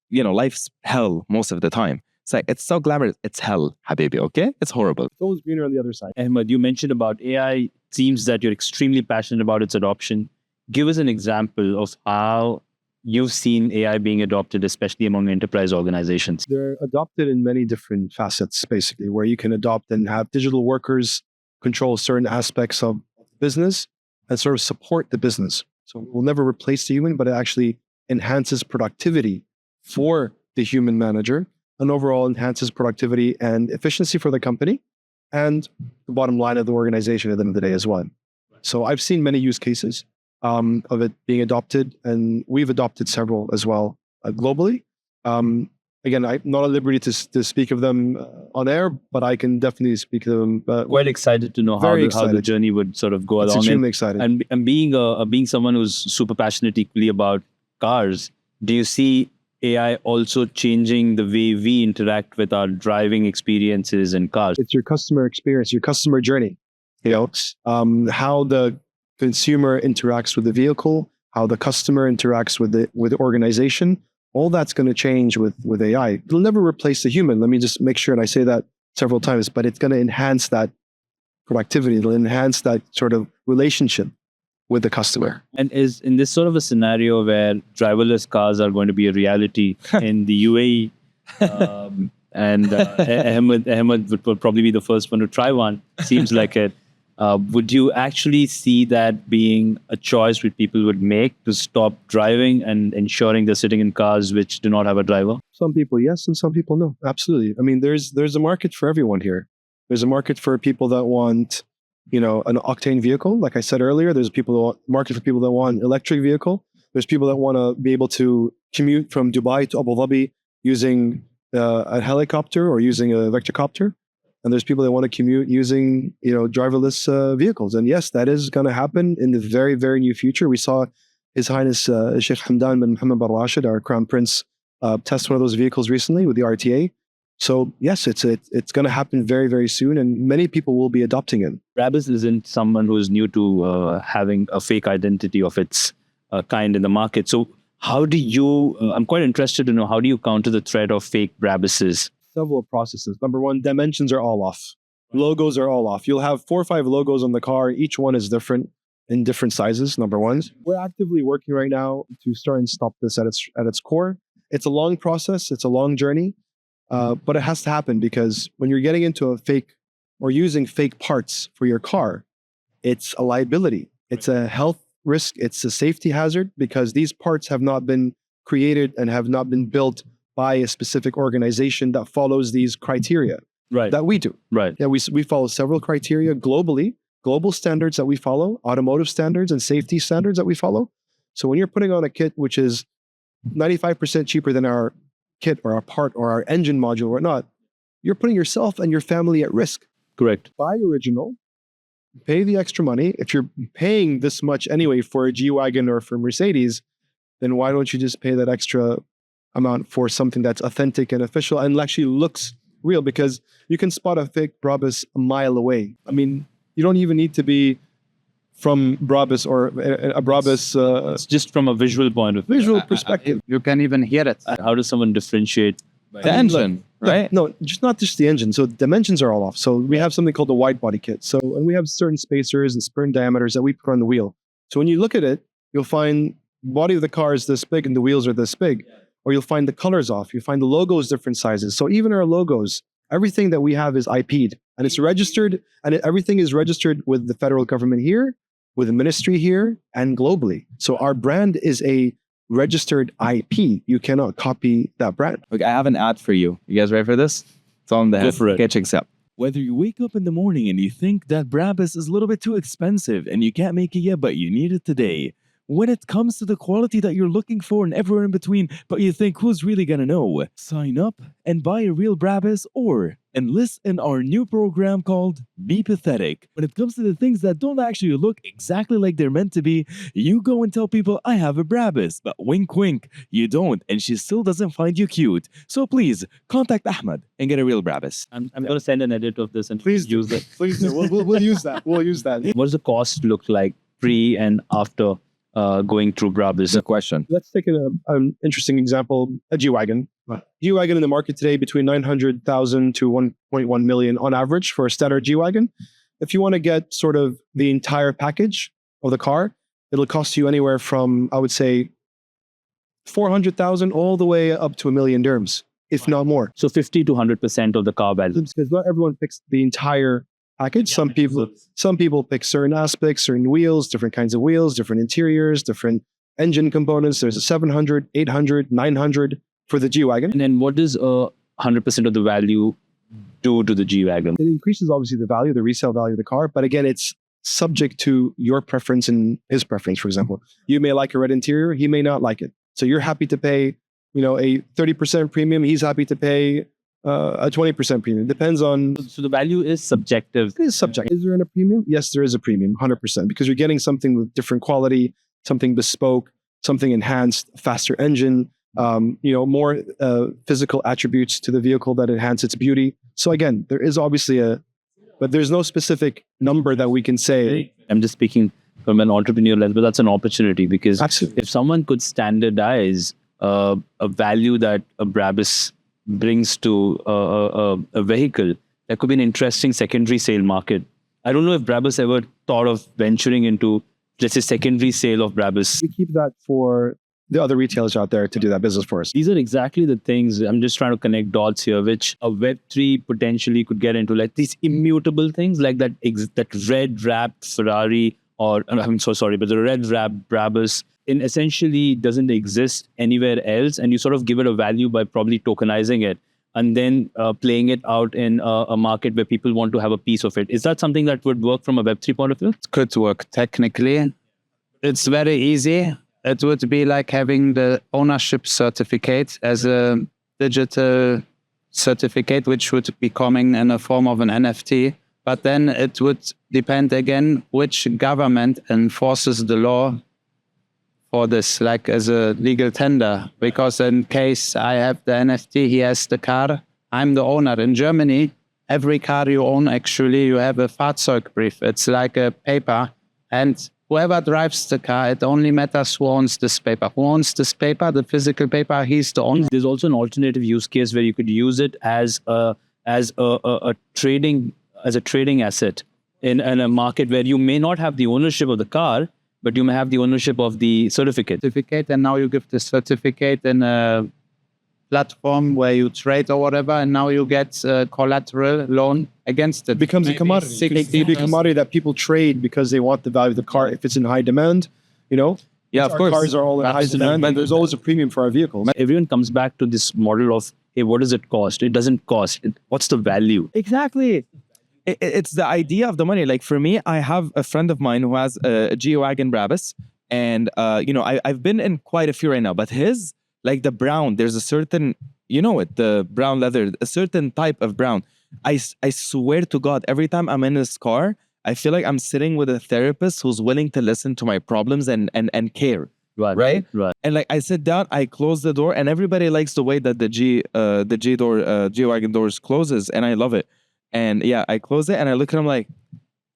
you know, life's hell most of the time. It's like, it's so glamorous. It's hell, habibi, okay? It's horrible. It's always greener on the other side. Ahmed, you mentioned about AI. It seems that you're extremely passionate about its adoption. Give us an example of how you've seen AI being adopted, especially among enterprise organizations. They're adopted in many different facets, basically, where you can adopt and have digital workers control certain aspects of business and sort of support the business. So it will never replace the human, but it actually enhances productivity for the human manager and overall enhances productivity and efficiency for the company and the bottom line of the organization at the end of the day as well. So I've seen many use cases of it being adopted, and we've adopted several as well globally. Again, I'm not at liberty to speak of them on air, but I can definitely speak of them. Quite excited to know how the journey would sort of go along. Extremely excited. And being someone who's super passionate equally about cars, do you see AI also changing the way we interact with our driving experiences in cars? It's your customer experience, your customer journey. You know, how the consumer interacts with the vehicle, how the customer interacts with the organization. All that's going to change with AI. It'll never replace the human. Let me just make sure, and I say that several times, but it's going to enhance that productivity. It'll enhance that sort of relationship with the customer. And is in this sort of a scenario where driverless cars are going to be a reality in the UAE, and Ahmed would probably be the first one to try one. Seems like it. Would you actually see that being a choice which people would make to stop driving and ensuring they're sitting in cars which do not have a driver? Some people yes, and some people no. Absolutely. I mean, there's a market for everyone here. There's a market for people that want, you know, an octane vehicle. Like I said earlier, there's market for people that want electric vehicle. There's people that want to be able to commute from Dubai to Abu Dhabi using a helicopter or using a vectorcopter. And there's people that want to commute using, you know, driverless vehicles. And yes, that is going to happen in the very, very near future. We saw His Highness Sheikh Hamdan bin Mohammed bin Rashid, our Crown Prince, test one of those vehicles recently with the RTA. So yes, it's going to happen very, very soon, and many people will be adopting it. Brabus isn't someone who's new to having a fake identity of its kind in the market. So how do you, I'm quite interested to know, how do you counter the threat of fake Brabuses? Several processes. Number one, dimensions are all off. Logos are all off. You'll have 4 or 5 logos on the car. Each one is different in different sizes, number one. We're actively working right now to start and stop this at its core. It's a long process. It's a long journey. But it has to happen because when you're getting into a fake or using fake parts for your car, it's a liability. It's a health risk. It's a safety hazard because these parts have not been created and have not been built by a specific organization that follows these criteria that we do. Right. Yeah, we follow several criteria globally, global standards that we follow, automotive standards and safety standards that we follow. So when you're putting on a kit which is 95% cheaper than our kit or our part or our engine module or not, you're putting yourself and your family at risk. Correct. Buy original, pay the extra money. If you're paying this much anyway for a G-Wagon or for Mercedes, then why don't you just pay that extra amount for something that's authentic and official and actually looks real? Because you can spot a fake Brabus a mile away. I mean, you don't even need to be from Brabus or a Brabus. It's just from a visual point of view. Visual perspective. You can even hear it. How does someone differentiate? The engine, right? No, not just the engine. So dimensions are all off. So we have something called the wide body kit. So, and we have certain spacers and certain diameters that we put on the wheel. So when you look at it, you'll find the body of the car is this big and the wheels are this big. Or you'll find the colors off. You find the logos different sizes. So even our logos, everything that we have is IP'd and it's registered, and everything is registered with the federal government here, with the ministry here, and globally. So our brand is a registered IP. You cannot copy that brand. Look, I have an ad for you. You guys ready for this? It's on the Go head. for it. Okay, check this out. Whether you wake up in the morning and you think that Brabus is a little bit too expensive and you can't make it yet, but you need it today. When it comes to the quality that you're looking for and everywhere in between, but you think who's really gonna know? Sign up and buy a real Brabus or enlist in our new program called Be Pathetic. When it comes to the things that don't actually look exactly like they're meant to be, you go and tell people, I have a Brabus, but wink wink, you don't, and she still doesn't find you cute. So please, contact Ahmed And get a real Brabus. I'm going to send an edit of this and Please use it. Please do. We'll use that. We'll use that. What does the cost look like pre and after going through Brabus? The question. Let's take an interesting example, a G-Wagon. G-Wagon in the market today between 900,000 to 1.1 million on average for a standard G-Wagon. If you want to get sort of the entire package of the car, it'll cost you anywhere from, I would say, 400,000 all the way up to 1 million dirhams, if not more. So 50 to 100% of the car value. Because not everyone picks the entire package. Some people pick certain aspects, certain wheels, different kinds of wheels, different interiors, different engine components. There's a 700, 800, 900 for the G-Wagon. And then what does 100% of the value do to the G-Wagon? It increases obviously the value, the resale value of the car. But again, it's subject to your preference and his preference, for example. You may like a red interior, he may not like it. So you're happy to pay, a 30% premium. He's happy to pay a 20% premium. Depends on... So the value is subjective. It is subjective. Is there a premium? Yes, there is a premium, 100%. Because you're getting something with different quality, something bespoke, something enhanced, faster engine, more physical attributes to the vehicle that enhance its beauty. So again, there is obviously but there's no specific number that we can say. I'm just speaking from an entrepreneur lens, but that's an opportunity because Absolutely. if someone could standardize a value that a Brabus brings to a vehicle, that could be an interesting secondary sale market. I don't know if Brabus ever thought of venturing into, let's say, secondary sale of Brabus. We keep that for the other retailers out there to do that business for us. These are exactly the things, I'm just trying to connect dots here, which a Web3 potentially could get into, like these immutable things, like that red wrapped Ferrari, or I'm so sorry, but the red wrapped Brabus essentially doesn't exist anywhere else, and you sort of give it a value by probably tokenizing it and then playing it out in a market where people want to have a piece of it. Is that something that would work from a Web3 point of view? It could work technically. It's very easy. It would be like having the ownership certificate as a digital certificate, which would be coming in a form of an NFT. But then it would depend again which government enforces the law for this, like as a legal tender. Because in case I have the NFT, he has the car, I'm the owner. In Germany, every car you own, actually, you have a Fahrzeugbrief. It's like a paper. And whoever drives the car, it only matters who owns this paper. Who owns this paper, the physical paper, he's the owner. There's also an alternative use case where you could use it as a trading asset in a market where you may not have the ownership of the car, but you may have the ownership of the certificate. And now you give the certificate in a platform where you trade or whatever, and now you get a collateral loan against it. It becomes a commodity. It can be a commodity that people trade because they want the value of the car if it's in high demand, Yeah, of Our course. cars are all in high demand, but there's always a premium for our vehicles. Everyone comes back to this model of, hey, what does it cost? It doesn't cost. What's the value? Exactly. It's the idea of the money. Like for me, I have a friend of mine who has a G-Wagon Brabus, and I've been in quite a few right now, but his, like the brown, there's a certain, the brown leather, a certain type of brown. I swear to God, every time I'm in this car, I feel like I'm sitting with a therapist who's willing to listen to my problems and care. Right? And like I sit down, I close the door, and everybody likes the way that the G-Wagon doors closes, and I love it. And yeah, I close it and I look at him like,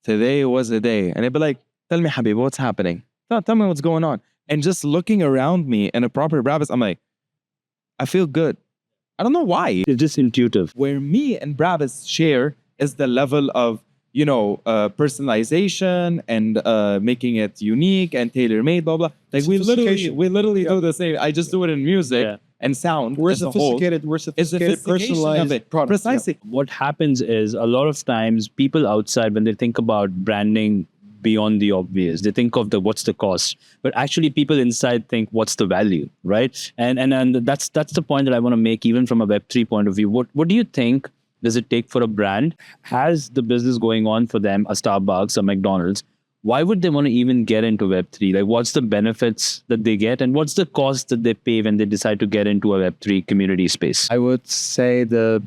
today was a day. And they'd be like, tell me, Habib, what's happening? Tell me what's going on. And just looking around me in a proper Brabus, I'm like, I feel good. I don't know why. It's just intuitive. Where me and Brabus share is the level of personalization and making it unique and tailor-made, blah blah. Like we literally do the same. I just do it in music and sound. We're as a whole. sophisticated, Sophistication personalized of it. products. Precisely. What happens is a lot of times people outside, when they think about branding beyond the obvious, they think of what's the cost, but actually people inside think what's the value, right? And that's the point that I want to make, even from a Web3 point of view. What do you think does it take for a brand has the business going on for them, a Starbucks, a McDonald's? Why would they want to even get into Web3? Like, what's the benefits that they get, and what's the cost that they pay when they decide to get into a Web3 community space? I would say the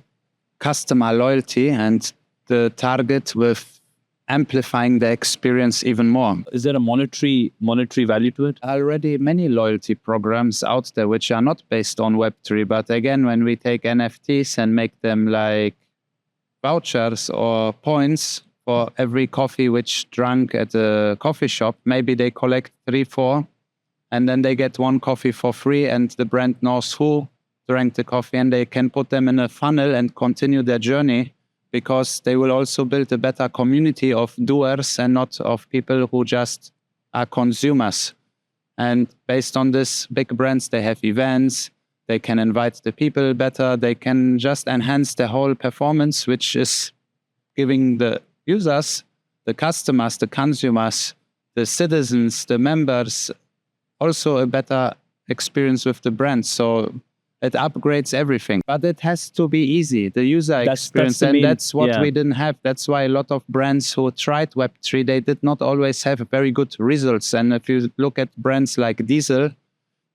customer loyalty and the target with amplifying the experience even more. Is there a monetary value to it? Already many loyalty programs out there which are not based on Web3, but again, when we take NFTs and make them like vouchers or points for every coffee which drunk at a coffee shop, maybe they collect 3-4 and then they get one coffee for free, and the brand knows who drank the coffee, and they can put them in a funnel and continue their journey, because they will also build a better community of doers and not of people who just are consumers. And based on this, big brands, they have events, they can invite the people better, they can just enhance the whole performance, which is giving the users, the customers, the consumers, the citizens, the members, also a better experience with the brand. So it upgrades everything, but it has to be easy, the user experience, that's what we didn't have. That's why a lot of brands who tried Web3, they did not always have very good results. And if you look at brands like Diesel,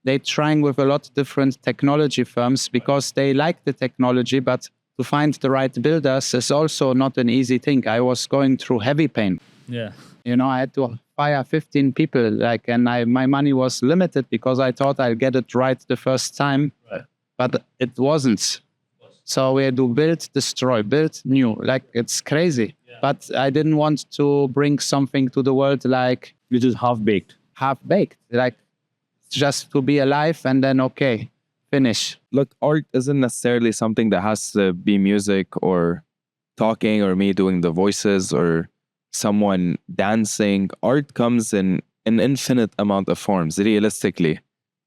they're trying with a lot of different technology firms because they like the technology, but to find the right builders is also not an easy thing. I was going through heavy pain. Yeah. I had to fire 15 people, and my money was limited because I thought I'd get it right the first time. Right. But it wasn't. So we had to build, destroy, build, new. Like, it's crazy. Yeah. But I didn't want to bring something to the world like... which is half-baked. Half-baked. Like, just to be alive and then, okay, finish. Look, art isn't necessarily something that has to be music or talking or me doing the voices or someone dancing. Art comes in an infinite amount of forms, realistically.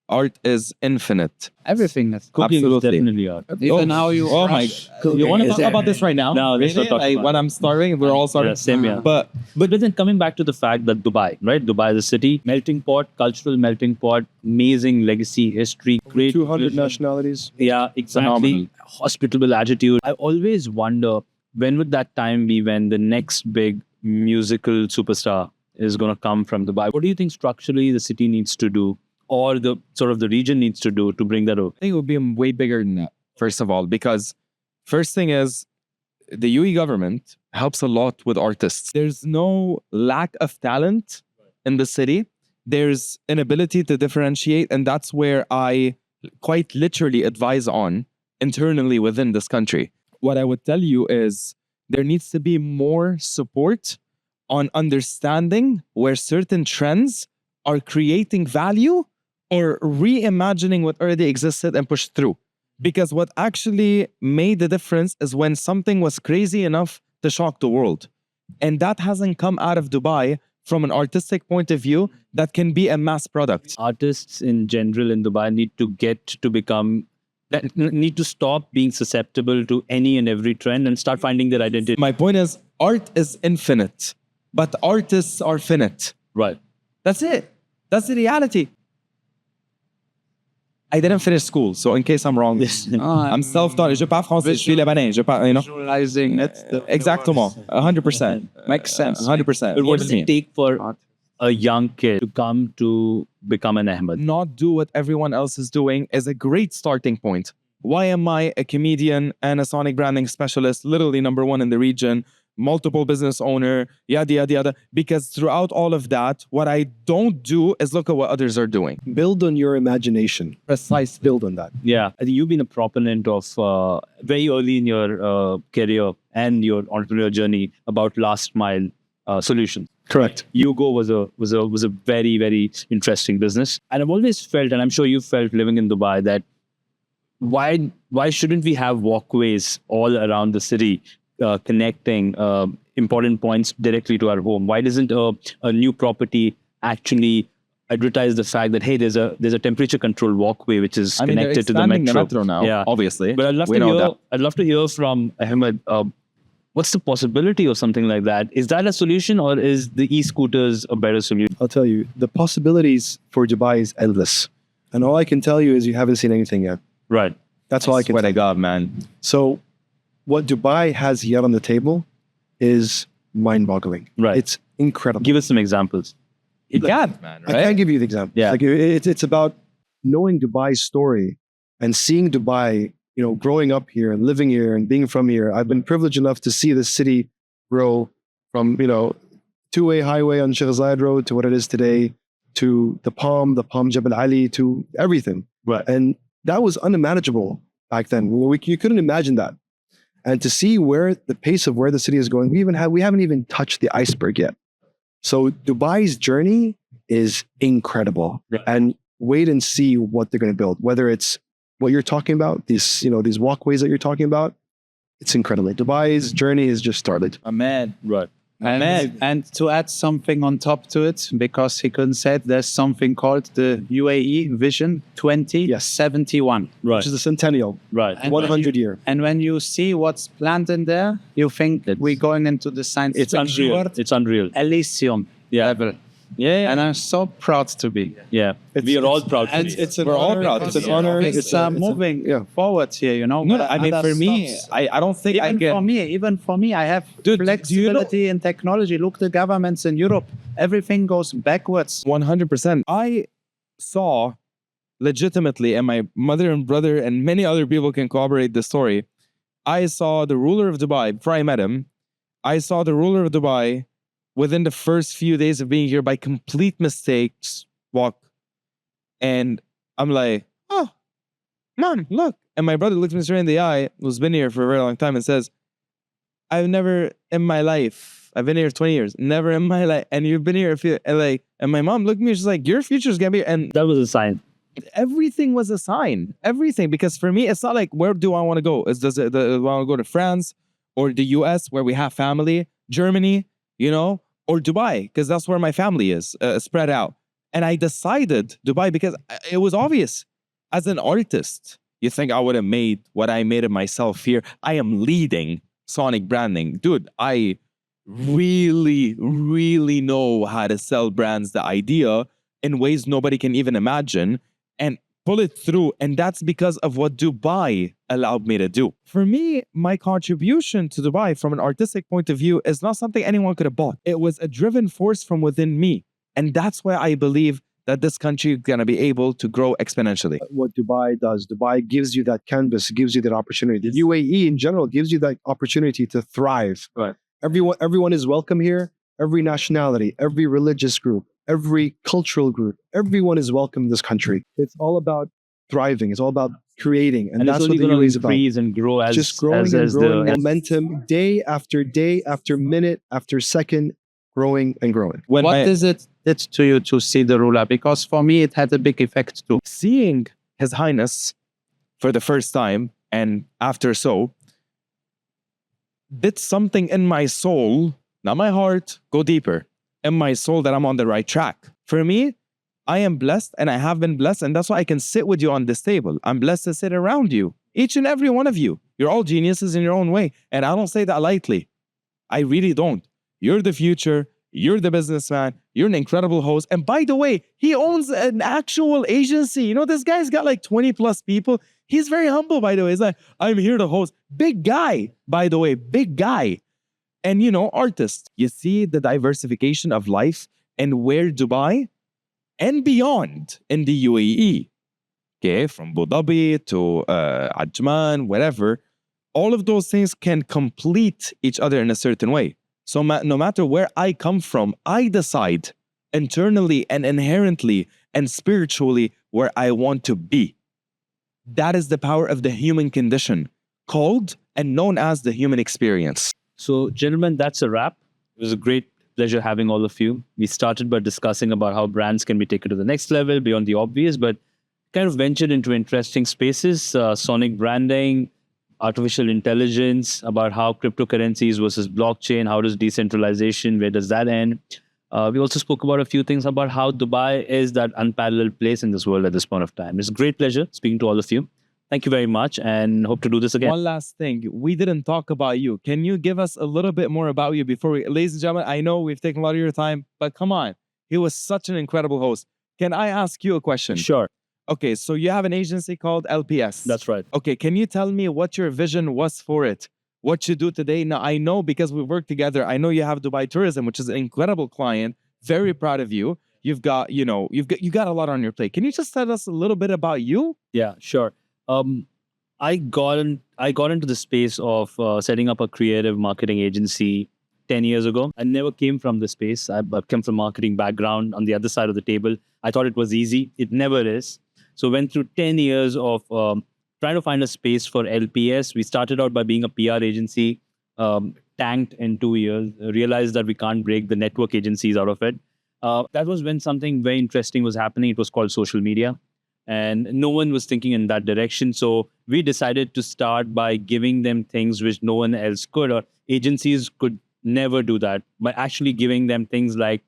Art is infinite. Everything is cooking. Absolutely. Is definitely art. Even how you my God. You want to talk about this right now? No, let's not talk about when I'm starving, we're all starving. Yeah, same here. But then coming back to the fact that Dubai, right? Dubai is a city, melting pot, cultural melting pot, amazing legacy, history, great 200 nationalities. Yeah, exactly. Phenomenal. Hospitable attitude. I always wonder, when would that time be when the next big musical superstar is going to come from Dubai? What do you think structurally the city needs to do, or the region needs to do to bring that over? I think it would be way bigger than that, first of all, because first thing is the UAE government helps a lot with artists. There's no lack of talent in the city. There's an ability to differentiate, and that's where I quite literally advise on internally within this country. What I would tell you is there needs to be more support on understanding where certain trends are creating value or reimagining what already existed and pushed through. Because what actually made the difference is when something was crazy enough to shock the world. And that hasn't come out of Dubai from an artistic point of view that can be a mass product. Artists in general in Dubai need to stop being susceptible to any and every trend and start finding their identity. My point is, art is infinite, but artists are finite. Right. That's it. That's the reality. I didn't finish school, so in case I'm wrong, I'm self-taught. Je parle français, je suis libanais. Visualizing, that's the Exactement. 100%. Makes sense. 100%. But what does it take for a young kid to come to become an Ahmed? Not do what everyone else is doing is a great starting point. Why am I a comedian and a sonic branding specialist, literally #1 in the region, multiple business owner, yada, yada, yada? Because throughout all of that, what I don't do is look at what others are doing. Build on your imagination. Precise. Build on that. Yeah, I think you've been a proponent of very early in your career and your entrepreneurial journey about last mile solutions. Correct. Yugo was a very, very interesting business. And I've always felt, and I'm sure you felt living in Dubai, that why shouldn't we have walkways all around the city connecting important points directly to our home? Why doesn't a new property actually advertise the fact that, hey, there's a temperature control walkway which is they're connected to the expanding metro? now, Yeah. obviously. But We know that. I'd love to hear from Ahmed. What's the possibility of something like that? Is that a solution, or is the e-scooters a better solution? I'll tell you, the possibilities for Dubai is endless. And all I can tell you is you haven't seen anything yet. Right. That's all I can Swear tell to you. God, man. So what Dubai has yet on the table is mind-boggling. Right. It's incredible. Give us some examples. You can't, man, I right? can't give you the example. Yeah. Like it's about knowing Dubai's story and seeing Dubai, growing up here and living here and being from here. I've been privileged enough to see the city grow from, two-way highway on Sheikh Zayed Road to what it is today, to the Palm Jabal Ali, to everything. Right. And that was unimaginable back then. You couldn't imagine that. And to see where the pace of where the city is going, we haven't even touched the iceberg yet. So Dubai's journey is incredible. Right. And wait and see what they're going to build. Whether it's what you're talking about, these walkways that you're talking about, it's incredible. Dubai's journey has just started. Man. Right. And to add something on top to it, because he couldn't say it, there's something called the UAE Vision 2071. Right. Which is a centennial, Right. And 100 year. And when you see what's planned in there, you think that we're going into the science It's fiction unreal. world, It's unreal. Elysium level. Yeah. And I'm so proud to be. Yeah. We are all proud to And be. it's We're all proud. It's an honor. It's moving yeah. forward here, No, I mean, Other for me, stuffs. I don't think I Even can. even for me, I have Dude, do you know- flexibility in technology. Look, the governments in Europe, everything goes backwards. 100%. I saw legitimately, and my mother and brother and many other people can corroborate the story. I saw the ruler of Dubai before I met him. I saw the ruler of Dubai within the first few days of being here by complete mistakes walk. And I'm like, oh, mom, look. And my brother looks me straight in the eye, who's been here for a very long time, and says, I've never in my life, I've been here 20 years, never in my life, and you've been here a few, and my mom looked at me, she's like, your future's gonna be, and That was a sign. everything was a sign, everything. Because for me, it's not like, where do I want to go? Do I want to go to France or the US where we have family, Germany, or Dubai, because that's where my family is spread out. And I decided Dubai because it was obvious. As an artist, you think I would have made what I made of myself here. I am leading Sonic branding. Dude, I really, really know how to sell brands the idea in ways nobody can even imagine and pull it through. And that's because of what Dubai allowed me to do. For me, my contribution to Dubai from an artistic point of view is not something anyone could have bought. It was a driven force from within me. And that's why I believe that this country is going to be able to grow exponentially. What Dubai does, Dubai gives you that canvas, gives you that opportunity. The UAE in general gives you that opportunity to thrive. Right. Everyone is welcome here. Every nationality, every religious group, every cultural group, everyone is welcome in this country. It's all about thriving. It's all about creating. And that's it's what only the going UAE to is about. increase and grow as Just growing as, and as growing the momentum day after minute after second, growing and growing. When What is it did to you to see the ruler? Because for me, it had a big effect too. seeing His Highness for the first time and after so did something in my soul, not my heart, go deeper, in my soul that I'm on the right track. For me, I am blessed and I have been blessed, and that's why I can sit with you on this table. I'm blessed to sit around you, each and every one of you. You're all geniuses in your own way, and I don't say that lightly. I really don't. You're the future. You're the businessman. You're an incredible host. And by the way, he owns an actual agency. You know, this guy's got like 20 plus people. He's very humble, by the way. He's like, I'm here to host. Big guy, by the way, big guy. And, artist. You see the diversification of life and where Dubai and beyond in the UAE, okay, from Abu Dhabi to Ajman, whatever, all of those things can complete each other in a certain way. So no matter where I come from, I decide internally and inherently and spiritually where I want to be. That is the power of the human condition, called and known as the human experience. So, gentlemen, that's a wrap. It was a great pleasure having all of you. We started by discussing about how brands can be taken to the next level beyond the obvious, but kind of ventured into interesting spaces, sonic branding, artificial intelligence, about how cryptocurrencies versus blockchain, how does decentralization, where does that end? We also spoke about a few things about how Dubai is that unparalleled place in this world at this point of time. It's a great pleasure speaking to all of you. Thank you very much and hope to do this again. One last thing. We didn't talk about you. Can you give us a little bit more about you before we, ladies and gentlemen, I know we've taken a lot of your time, but come on. He was such an incredible host. Can I ask you a question? Sure. Okay, so you have an agency called LPS. That's right. Okay, can you tell me what your vision was for it? What you do today? Now, I know because we work together, I know you have Dubai Tourism, which is an incredible client. Very proud of you. You've got, you got a lot on your plate. Can you just tell us a little bit about you? Yeah, sure. I got into the space of setting up a creative marketing agency 10 years ago. I never came from the space. I came from marketing background on the other side of the table. I thought it was easy. It never is. So went through 10 years of trying to find a space for LPS. We started out by being a PR agency, tanked in 2 years, realized that we can't break the network agencies out of it. That was when something very interesting was happening. It was called social media. And no one was thinking in that direction. So we decided to start by giving them things which no one else could, or agencies could never do that, by actually giving them things like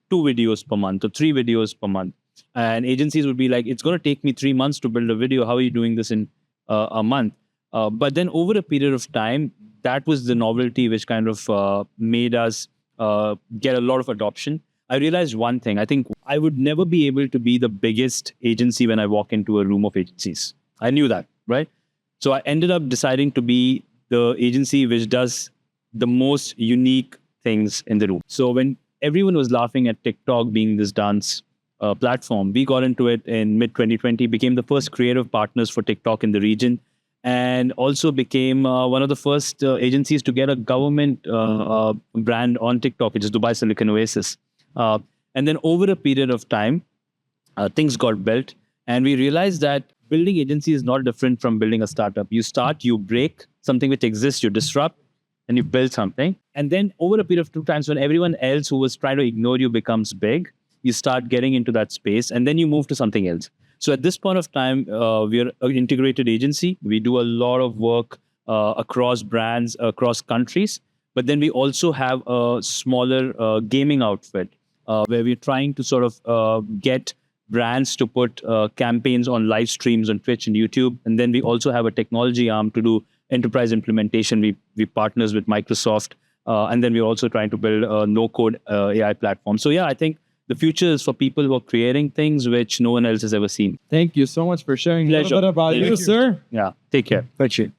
2 videos per month or 3 videos per month. And agencies would be like, it's going to take me 3 months to build a video. How are you doing this in a month? But then over a period of time, that was the novelty which kind of made us get a lot of adoption. I realized one thing. I think I would never be able to be the biggest agency when I walk into a room of agencies. I knew that, right? So I ended up deciding to be the agency which does the most unique things in the room. So when everyone was laughing at TikTok being this dance platform, we got into it in mid-2020, became the first creative partners for TikTok in the region, and also became one of the first agencies to get a government brand on TikTok, which is Dubai Silicon Oasis. And then over a period of time, things got built, and we realized that building agency is not different from building a startup. You start, you break something which exists, you disrupt, and you build something. And then over a period of 2 times, when everyone else who was trying to ignore you becomes big, you start getting into that space, and then you move to something else. So at this point of time, we are an integrated agency. We do a lot of work across brands, across countries. But then we also have a smaller gaming outfit where we're trying to sort of get brands to put campaigns on live streams on Twitch and YouTube. And then we also have a technology arm to do enterprise implementation. We partners with Microsoft. And then we're also trying to build a no-code AI platform. So yeah, I think the future is for people who are creating things which no one else has ever seen. Thank you so much for sharing a little bit about you, sir. Yeah, take care. Thank you.